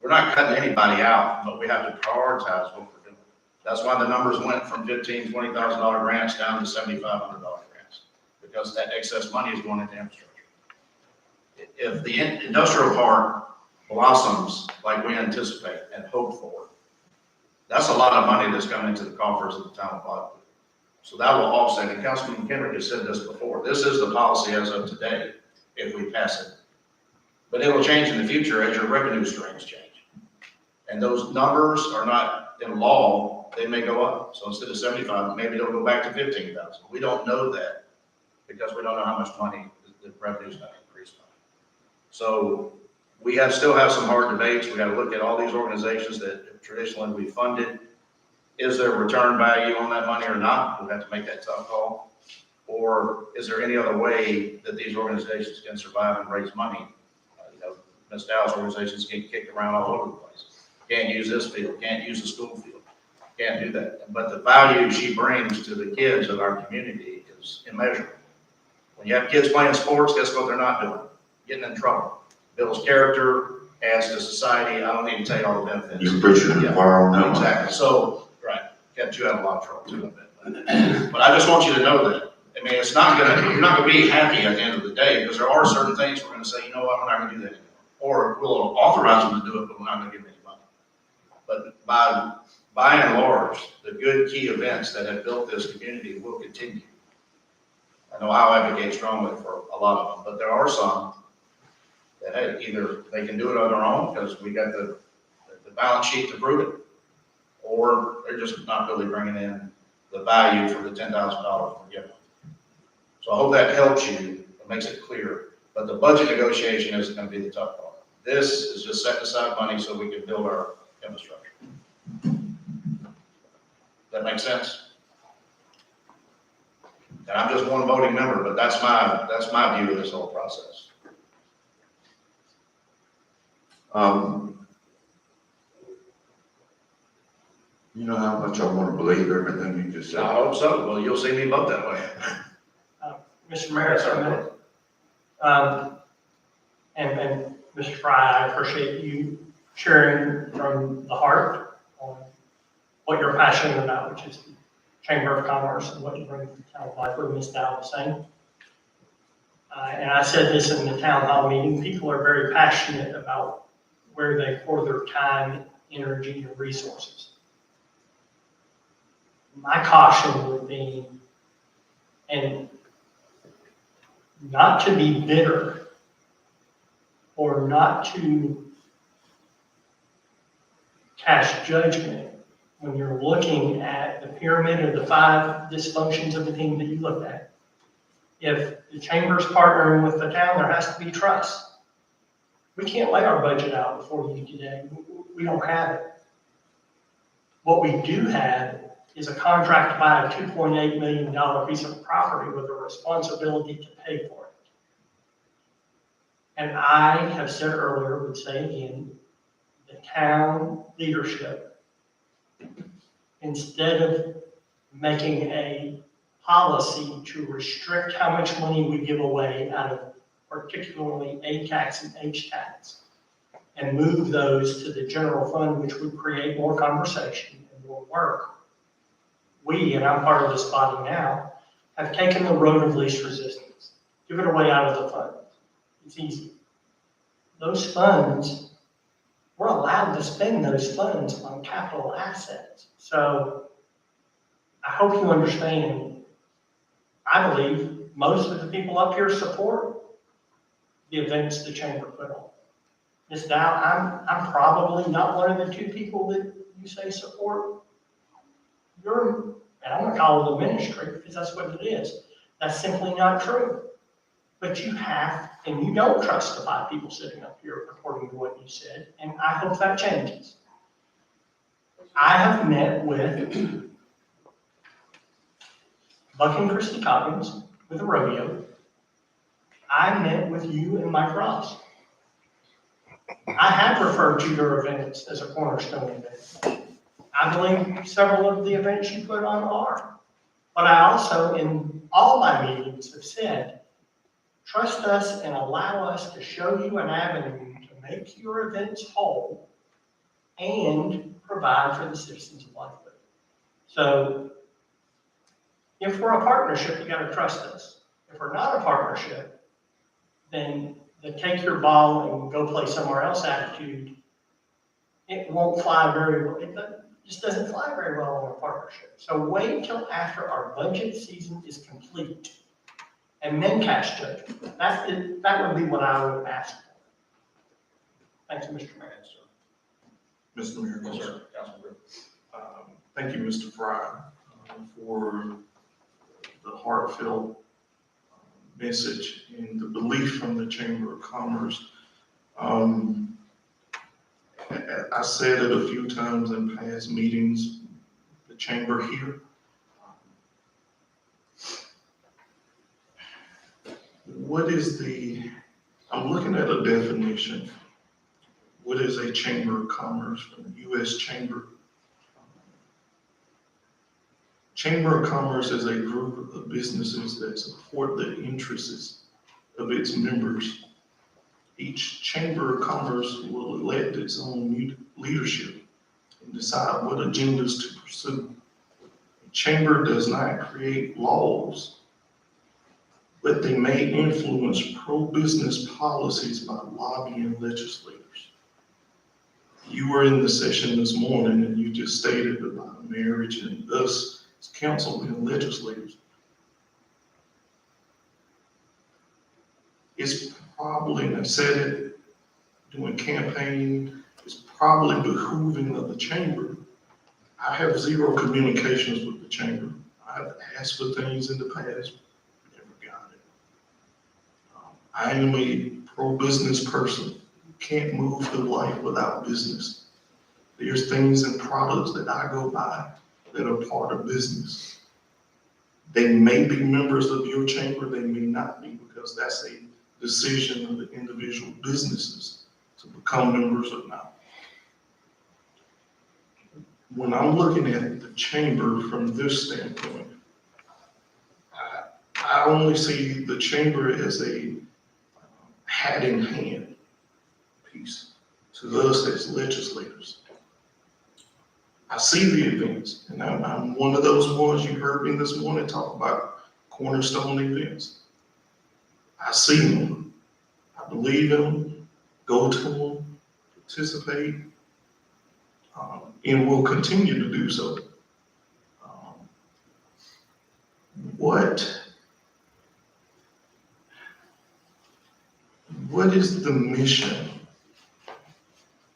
[SPEAKER 1] we're not cutting anybody out, but we have to prioritize what we're doing. That's why the numbers went from $15,000, $20,000 grants down to $7,500 grants, because that excess money is going into infrastructure. If the industrial park blossoms like we anticipate and hope for, that's a lot of money that's coming into the coffers of the town of Blythewood. So that will offset, and Councilman Kenrick has said this before, this is the policy as of today, if we pass it. But it will change in the future as your revenue streams change. And those numbers are not in law, they may go up. So instead of 75, maybe they'll go back to 15,000. We don't know that because we don't know how much money the revenue is going to increase by. So we still have some hard debates. We gotta look at all these organizations that traditionally we funded. Is there return value on that money or not? We'll have to make that tough call. Or is there any other way that these organizations can survive and raise money? Ms. Dow's organizations get kicked around all over the place. Can't use this field, can't use the school field, can't do that. But the value she brings to the kids of our community is immeasurable. When you have kids playing sports, guess what they're not doing? Getting in trouble. Builds character, adds to society. I don't need to tell you all the benefits.
[SPEAKER 8] You preaching the choir on that one.
[SPEAKER 1] Exactly. So, right, kept you out of a lot of trouble too, I bet. But I just want you to know that. I mean, you're not gonna be happy at the end of the day, because there are certain things we're gonna say, you know what, we're not gonna do that anymore. Or we'll authorize them to do it, but we're not gonna give them any money. But by and large, the good key events that have built this community will continue. I know I'll advocate strongly for a lot of them, but there are some that, hey, either they can do it on their own, because we got the balance sheet to prove it, or they're just not really bringing in the value for the $10,000 we're giving. So I hope that helps you, it makes it clear, but the budget negotiation is gonna be the tough part. This is just setting aside money so we can build our infrastructure. That make sense? And I'm just one voting member, but that's my view of this whole process.
[SPEAKER 8] You know how much I want to believe everything you just
[SPEAKER 1] I
[SPEAKER 8] said.
[SPEAKER 1] hope so. Well, you'll see me vote that way.
[SPEAKER 4] Mr. Mayor, if I may. And Mr. Fry, I appreciate you sharing from the heart on what you're passionate about, which is the Chamber of Commerce and what you bring to the town of Blythewood. Ms. Dow the same. And I said this in the town hall meeting, people are very passionate about where they pour their time, energy, and resources. My caution would be, and not to be bitter or not to cast judgment when you're looking at the pyramid of the 5 dysfunctions of the team that you looked at. If the chamber's partnering with the town, there has to be trust. We can't lay our budget out before you today. We don't have it. What we do have is a contract to buy a $2.8 million piece of property with a responsibility to pay for it. And I have said earlier, would say again, the town leadership, instead of making a policy to restrict how much money we give away out of particularly A tax and H tax, and move those to the general fund, which would create more conversation and more work, we, and I'm part of this body now, have taken the road of least resistance. Give it away out of the fund. It's easy. Those funds, we're allowed to spend those funds on capital assets. So I hope you understand, I believe most of the people up here support the events the chamber put on. Ms. Dow, I'm probably not one of the 2 people that you say support your, and I'm gonna call it a ministry because that's what it is. That's simply not true. But you have, and you don't trust the 5 people sitting up here according to what you said, and I hope that changes. I have met with Buck and Christy Coggins with a rodeo. I met with you and Mike Ross. I have referred to your events as a cornerstone event. I believe several of the events you put on are. But I also, in all my meetings, have said, trust us and allow us to show you an avenue to make your events whole and provide for the citizens of Blythewood. So if we're a partnership, you gotta trust us. If we're not a partnership, then the take your ball and go play somewhere else attitude, it won't fly very well. It just doesn't fly very well in a partnership. So wait till after our budget season is complete and then cast judgment. That would be what I would ask for. Thank you, Mr. Mayor.
[SPEAKER 7] Mr. Mayor.
[SPEAKER 1] Yes, sir. Councilman.
[SPEAKER 7] Thank you, Mr. Fry, for the heartfelt message and the belief from the Chamber of Commerce Um, I said it a few times in past meetings, the chamber here. What is I'm looking at a definition. What is a chamber of commerce from the U.S. Chamber? Chamber of Commerce is a group of businesses that support the interests of its members. Each Chamber of Commerce will elect its own leadership and decide what agendas to pursue. The chamber does not create laws, but they may influence pro-business policies by lobbying legislators. You were in the session this morning and you just stated about marriage and us as council and legislators. It's probably, and I said it during campaign, it's probably behooving of the chamber. I have zero communications with the chamber. I've asked for things in the past, never got it. I am a pro-business person. You can't move through life without business. There's things and products that I go buy that are part of business. They may be members of your chamber, they may not be, because that's a decision of the individual businesses to become members or not. When I'm looking at the chamber from this standpoint, I only see the chamber as a hat in hand piece to us as legislators. I see the events, and I'm one of those ones you heard me this morning talk about cornerstone events. I see them, I believe in them, go to them, participate, and will continue to do so. What is the mission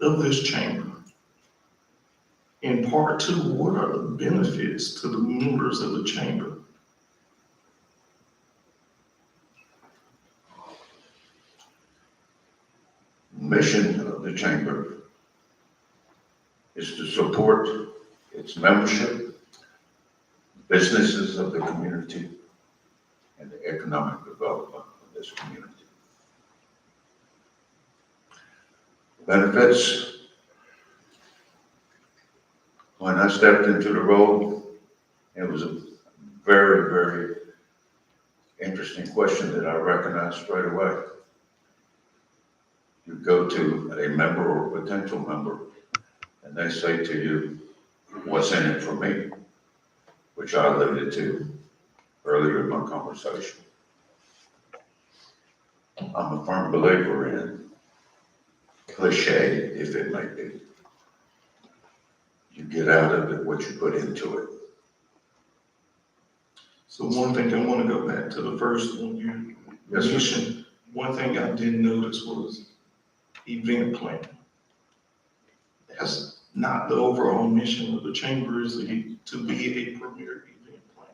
[SPEAKER 7] of this chamber? In part two, what are the benefits to the members of the chamber?
[SPEAKER 8] Mission of the chamber is to support its membership, businesses of the community, and the economic development of this community. Benefits. When I stepped into the role, it was a very, very interesting question that I recognized straight away. You go to a member or potential member, and they say to you, what's in it for me? Which I alluded to earlier in my conversation. I'm a firm believer in cliche, if it may be. You get out of it what you put into it.
[SPEAKER 7] So one thing, I want to go back to the first one you mentioned. One thing I didn't notice was event planning. That's not the overall mission of the chamber, is to be a premier event planner.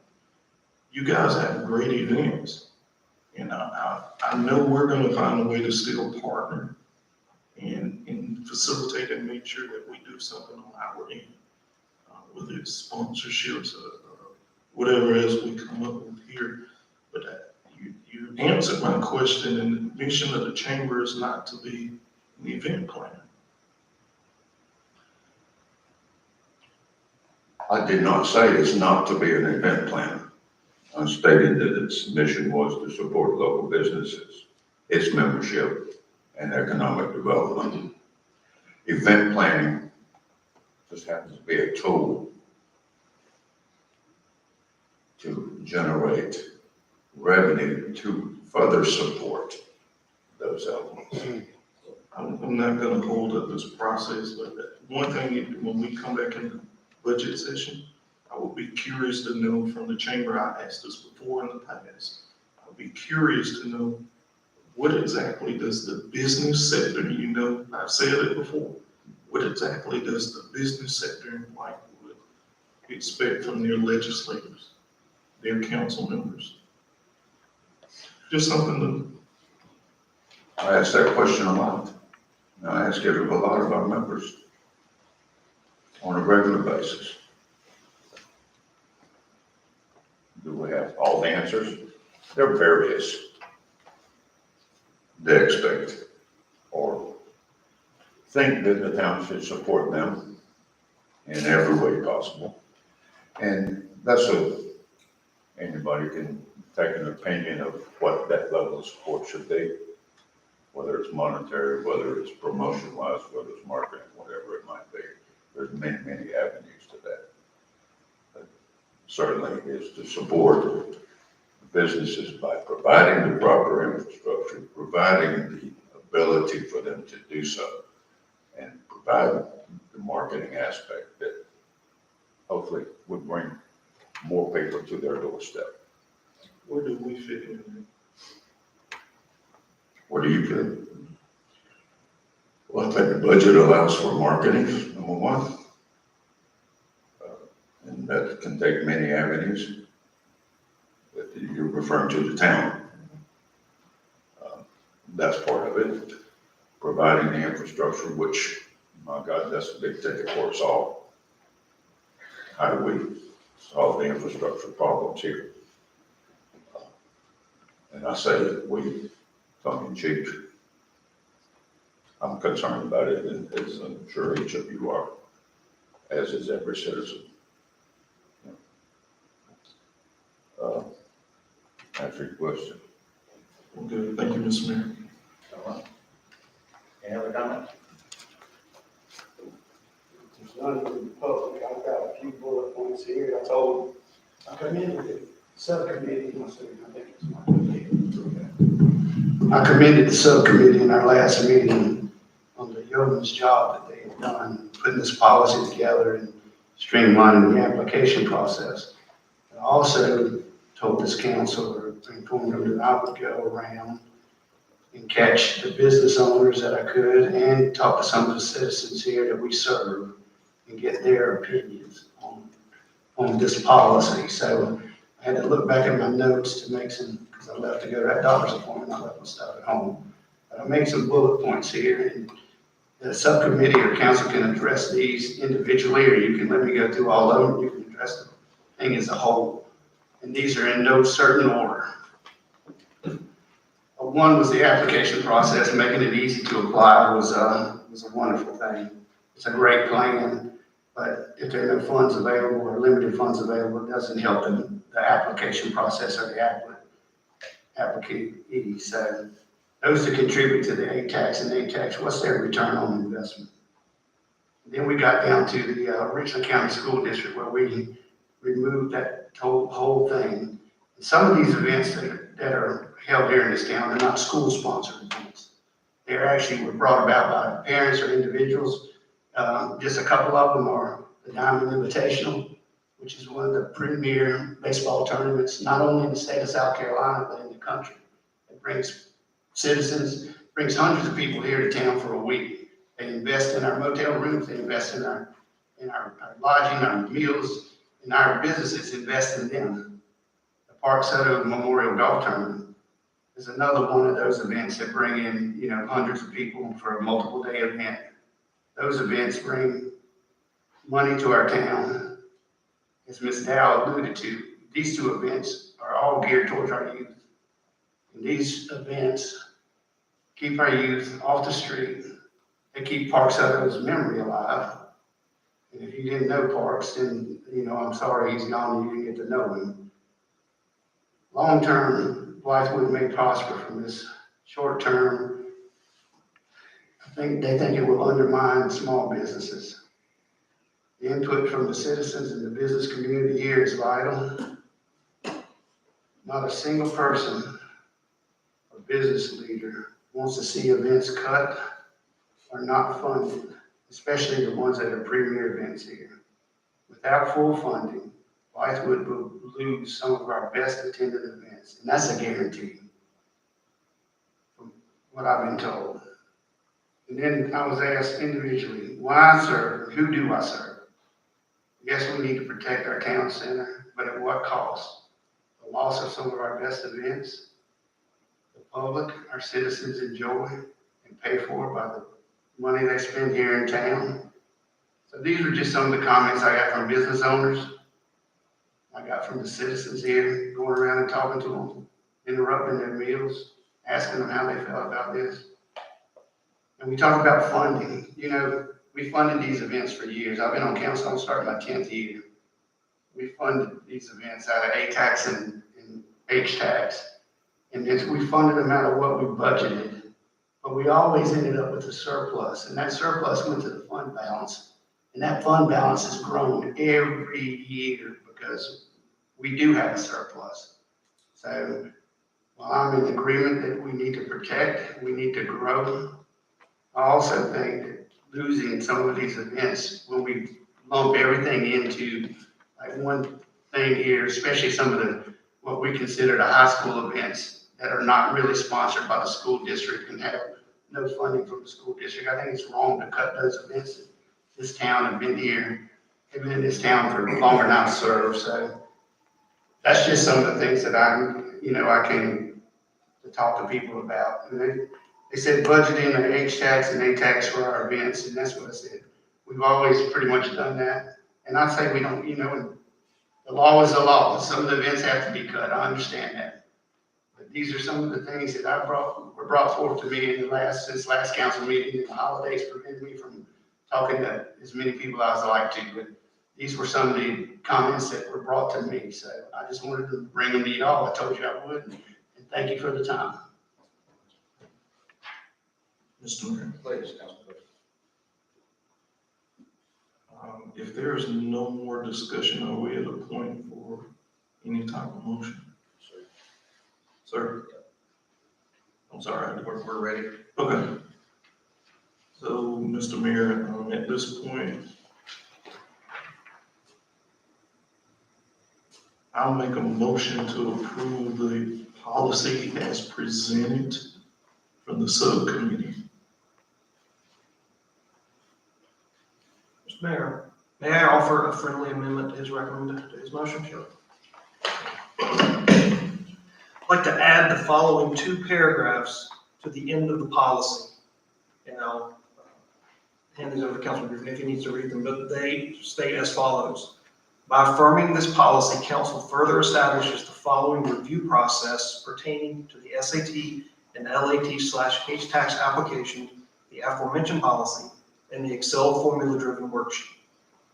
[SPEAKER 7] You guys have great events, and I know we're going to find a way to still partner and facilitate and make sure that we do something on our end, whether it's sponsorships or whatever else we come up with here. But you answered my question, and the mission of the chamber is not to be an event planner.
[SPEAKER 8] I did not say it's not to be an event planner. I stated that its mission was to support local businesses, its membership, and economic development. Event planning just happens to be a tool to generate revenue to further support those elements.
[SPEAKER 7] I'm not going to hold up this process, but one thing, when we come back in the budget session, I would be curious to know from the chamber, I asked this before in the past, I would be curious to know what exactly does the business sector, you know, I've said it before, what exactly does the business sector in Whitewood expect from their legislators, their council members? Just something
[SPEAKER 8] I ask that question a lot. I ask it of a lot of our members on a regular basis. Do we have all the answers? There are various. They expect or think that the town should support them in every way possible. And anybody can take an opinion of what that level of support should be, whether it's monetary, whether it's promotion-wise, whether it's marketing, whatever it might be. There's many, many avenues to that. But certainly is to support businesses by providing the proper infrastructure, providing the ability for them to do so, and provide the marketing aspect that hopefully would bring more people to their doorstep.
[SPEAKER 7] Where do we fit in?
[SPEAKER 8] What do you think? Well, I think the budget allows for marketing, number one. And that can take many avenues. But you're referring to the town. That's part of it. Providing the infrastructure, which, my God, that's a big ticket for us all. How do we solve the infrastructure problems here? And I say we, tongue in cheek. I'm concerned about it, and as I'm sure each of you are, as is every citizen. Answer your question.
[SPEAKER 7] Good, thank you, Mr. Mayor.
[SPEAKER 1] All right. Any other comments?
[SPEAKER 9] There's none from the public. I've got a few bullet points here. I commended the subcommittee, I commended the subcommittee in our last meeting on the yeoman's job that they have done, putting this policy together and streamlining the application process. I also told this council, or informed them that I would go around and catch the business owners that I could and talk to some of the citizens here that we serve and get their opinions on this policy. So I had to look back at my notes to make some, because I left to go to that doctor's appointment, I left my stuff at home. But I made some bullet points here, and the subcommittee or council can address these individually, or you can let me go through all of them. You can address the thing as a whole. And these are in no certain order. One was the application process, making it easy to apply was a wonderful thing. It's a great plan, but if there are no funds available or limited funds available, it doesn't help the application process or the applicantee. So those that contribute to the ATAX and ATAX, what's their return on investment? Then we got down to the Richland County School District, where we removed that whole thing. Some of these events that are held here in this town are not school-sponsored events. They're actually were brought about by parents or individuals. Just a couple of them are the Diamond Invitational, which is one of the premier baseball tournaments, not only in the state of South Carolina, but in the country. It brings citizens, brings hundreds of people here to town for a week. They invest in our motel rooms, they invest in our lodging, our meals, and our businesses invest in them. The Park Soto Memorial Golf Tournament is another one of those events that bring in, hundreds of people for a multiple day event. Those events bring money to our town. As Ms. Dow alluded to, these two events are all geared towards our youth. And these events keep our youth off the street. They keep Park Soto's memory alive. And if you didn't know Parks, then, I'm sorry he's gone and you didn't get to know him. Long-term, Blythewood may prosper from this. Short-term, they think it will undermine small businesses. The input from the citizens and the business community here is vital. Not a single person or business leader wants to see events cut or not funded, especially the ones that are premier events here. Without full funding, Blythewood will lose some of our best attended events, and that's a guarantee from what I've been told. And then I was asked individually, why I serve, who do I serve? Yes, we need to protect our town center, but at what cost? The loss of some of our best events, the public, our citizens enjoy and pay for by the money they spend here in town. So these are just some of the comments I got from business owners. I got from the citizens here, going around and talking to them, interrupting their meals, asking them how they felt about this. And we talk about funding. You know, we funded these events for years. I've been on council, I'm starting my 10th year. We funded these events out of A-Tax and H-Tax. And we funded them out of what we budgeted. But we always ended up with a surplus, and that surplus went to the fund balance. And that fund balance has grown every year because we do have a surplus. So while I'm in agreement that we need to protect, we need to grow, I also think that losing some of these events, when we lump everything into like one thing here, especially some of what we consider the high school events that are not really sponsored by the school district and have no funding from the school district. I think it's wrong to cut those events. This town have been here, have been in this town for longer than I've served. So that's just some of the things that I came to talk to people about. And they said budgeting and H-Tax and A-Tax for our events, and that's what I said. We've always pretty much done that. And I say we don't, the law is the law. Some of the events have to be cut. I understand that. But these are some of the things that were brought forth to me since last council meeting, and the holidays prevented me from talking to as many people as I like to. But these were some of the comments that were brought to me. So I just wanted to bring them to y'all. I told you I would. And thank you for the time.
[SPEAKER 7] Mr. Mayor,
[SPEAKER 1] Please, Councilman.
[SPEAKER 7] if there's no more discussion, are we at a point for any type of motion? Sir? I'm sorry.
[SPEAKER 1] We're ready.
[SPEAKER 7] Okay. So, Mr. Mayor, at this point, I'll make a motion to approve the policy as presented from the subcommittee.
[SPEAKER 3] Mr. Mayor, may I offer a friendly amendment to his motion? Sure. I'd like to add the following two paragraphs to the end of the policy. And I'll hand these over to Councilman Griffin if he needs to read them, but they state as follows. By affirming this policy, council further establishes the following review process pertaining to the SAT and LAT/H-Tax application, the aforementioned policy, and the Excel formula-driven worksheet.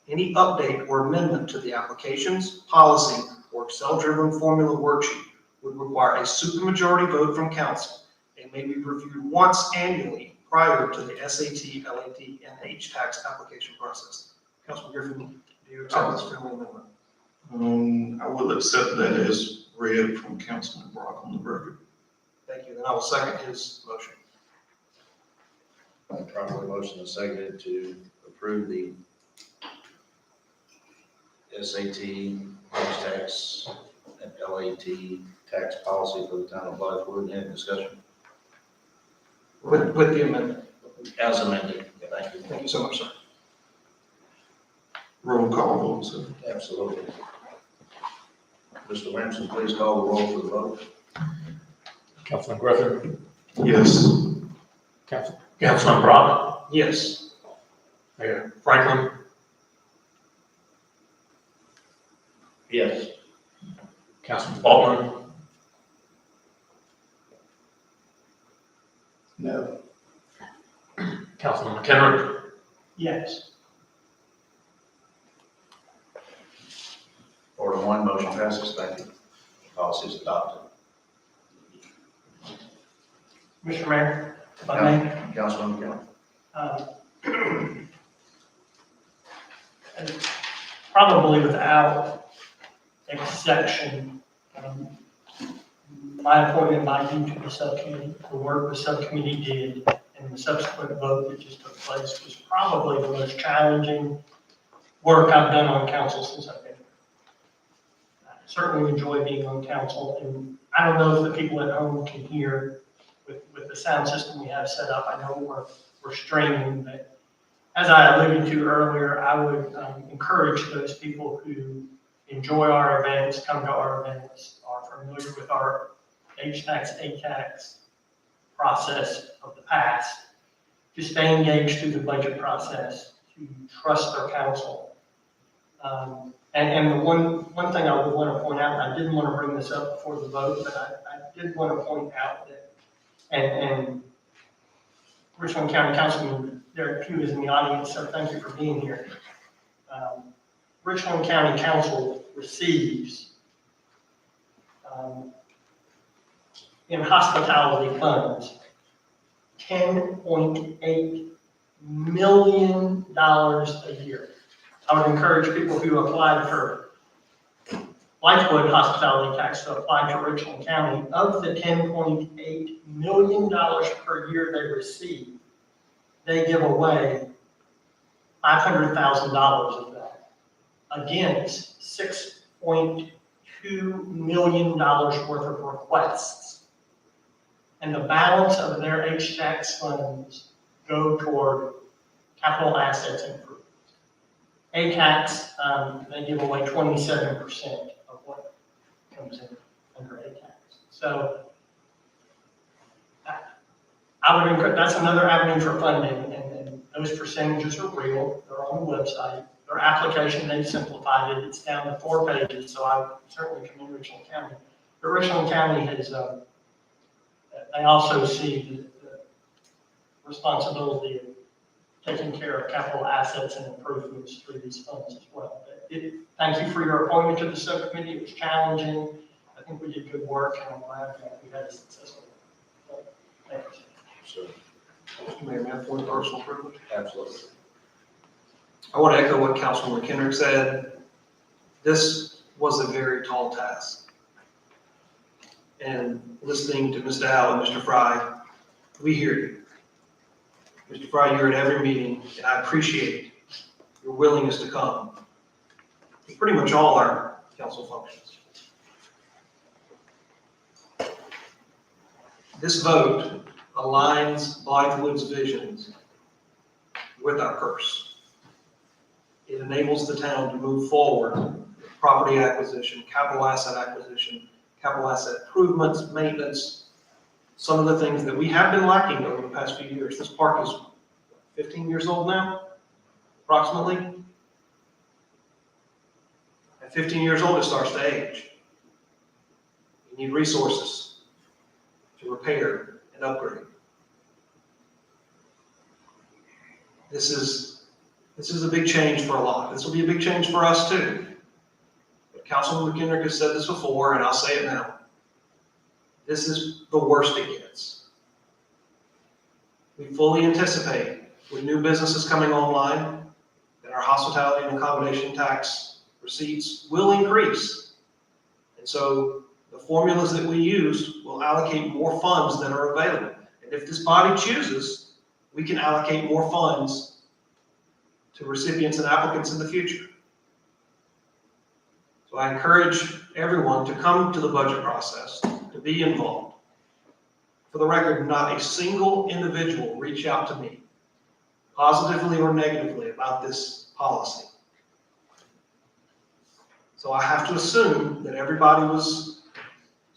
[SPEAKER 3] Any update or amendment to the applications, policy, or Excel-driven formula worksheet would require a supermajority vote from council and may be reviewed once annually prior to the SAT, LAT, and H-Tax application process. Councilman Griffin, do you accept this friendly amendment?
[SPEAKER 7] I will accept that as read from Councilman Brock on the record.
[SPEAKER 3] Thank you. Then I will second his motion.
[SPEAKER 1] Properly motion and seconded to approve the SAT, H-Tax, and LAT tax policy for the town of Blythewood. Any discussion?
[SPEAKER 3] With the amendment.
[SPEAKER 1] As amended. Thank you.
[SPEAKER 3] Thank you so much, sir.
[SPEAKER 7] Roll call vote, sir.
[SPEAKER 1] Absolutely. Mr. Lamson, please call the roll for the vote.
[SPEAKER 2] Councilman Griffin,
[SPEAKER 7] Yes.
[SPEAKER 2] Councilman Brock,
[SPEAKER 3] Yes.
[SPEAKER 2] Mayor Franklin,
[SPEAKER 1] Yes.
[SPEAKER 2] Councilman Baldwin,
[SPEAKER 9] No.
[SPEAKER 2] Councilman McKenna,
[SPEAKER 4] Yes.
[SPEAKER 1] 4-1, motion passes. Thank you. Policy is adopted.
[SPEAKER 4] Mr. Mayor, if I may.
[SPEAKER 1] Councilman McKenna.
[SPEAKER 4] And probably without exception, my appointment by you to the subcommittee, the work the subcommittee did, and the subsequent vote that just took place was probably the most challenging work I've done on council since I've been here. I certainly enjoy being on council, and I don't know if the people at home can hear with the sound system we have set up. I know we're streaming, but as I alluded to earlier, I would encourage those people who enjoy our events, come to our events, are familiar with our H-Tax, A-Tax process of the past, to stay engaged through the budget process, to trust their counsel. And the one thing I would want to point out, and I didn't want to bring this up before the vote, but I did want to point out that, and Richland County Councilman Derek Pugh is in the audience, so thank you for being here. Richland County Council receives in hospitality funds $10.8 million a year. I would encourage people who applied for Lifewood hospitality tax to apply to Richland County. Of the $10.8 million per year they receive, they give away $500,000 of that against $6.2 million worth of requests. And the balance of their HTAX funds go toward capital assets improvements. ATAX, they give away 27% of what comes in under ATAX. So I would encourage, that's another avenue for funding, and those percentages are real. They're on the website. Their application, they simplified it. It's down to 4 pages, so I certainly commend Richland County. But Richland County has, they also see the responsibility of taking care of capital assets and improvements through these funds as well. Thank you for your appointment to the subcommittee. It was challenging. I think we did good work, and I'm glad that we had a successful one. Thank you.
[SPEAKER 1] So,
[SPEAKER 3] Mr. Mayor, may I have one personal privilege?
[SPEAKER 1] absolutely.
[SPEAKER 3] I want to echo what Councilman McKendrick said. This was a very tall task. And listening to Ms. Dow and Mr. Fry, we hear you. Mr. Fry, you're at every meeting, and I appreciate your willingness to come to pretty much all our council functions. This vote aligns Blythewood's visions with our purse. It enables the town to move forward with property acquisition, capital asset improvements, maintenance, some of the things that we have been lacking over the past few years. This park is 15 years old now, approximately. At 15 years old, it starts to age. You need resources to repair and upgrade. This is a big change for a lot. This will be a big change for us too. But Councilman McKendrick has said this before, and I'll say it now. This is the worst it gets. We fully anticipate with new businesses coming online that our hospitality and accommodation tax receipts will increase. And so the formulas that we use will allocate more funds than are available. And if this body chooses, we can allocate more funds to recipients and applicants in the future. So I encourage everyone to come to the budget process, to be involved. For the record, not a single individual reached out to me, positively or negatively, about this policy. So I have to assume that everybody was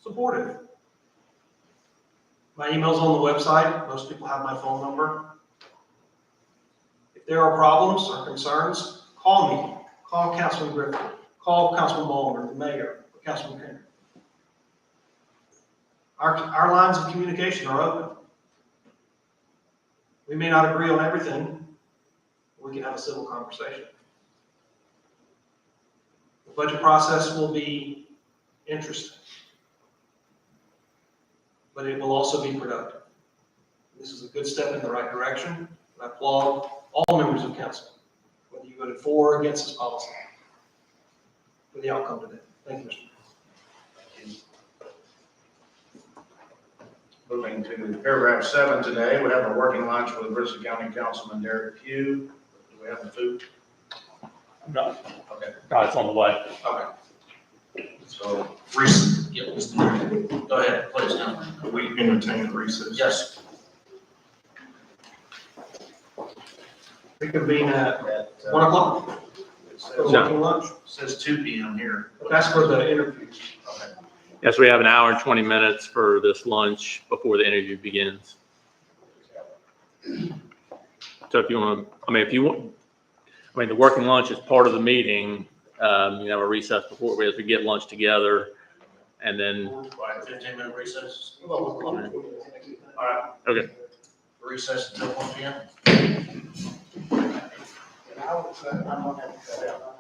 [SPEAKER 3] supportive. My email's on the website. Most people have my phone number. If there are problems or concerns, call me. Call Councilman Griffin. Call Councilman Ballmer, the mayor, or Councilman Henry. Our lines of communication are open. We may not agree on everything. We can have a civil conversation. The budget process will be interesting, but it will also be productive. This is a good step in the right direction. I applaud all members of council, whether you voted for or against this policy, for the outcome today. Thank you, Mr.
[SPEAKER 1] Moving to paragraph 7 today, we have a working lunch with Richland County Councilman Derek Pugh. Do we have the food?
[SPEAKER 10] No,
[SPEAKER 1] Okay.
[SPEAKER 10] no, it's on the way.
[SPEAKER 1] Okay. So, recess. Yep. Go ahead, please.
[SPEAKER 7] We entertain a recess.
[SPEAKER 1] Yes.
[SPEAKER 3] Reconvene at
[SPEAKER 1] At,
[SPEAKER 3] 1 o'clock
[SPEAKER 1] It
[SPEAKER 3] for the
[SPEAKER 1] says,
[SPEAKER 3] working lunch.
[SPEAKER 1] says 2 p.m. here.
[SPEAKER 3] That's for the interviews.
[SPEAKER 1] Okay.
[SPEAKER 10] Yes, we have an hour and 20 minutes for this lunch before the interview begins. So if you want to, I mean, if you want, I mean, the working lunch is part of the meeting. A recess before we have to get lunch together and then,
[SPEAKER 1] Right, 15-minute recess.
[SPEAKER 3] Well,
[SPEAKER 1] All right,
[SPEAKER 10] okay.
[SPEAKER 1] recess until 1 p.m.
[SPEAKER 9] And I would say, I'm gonna have to cut out.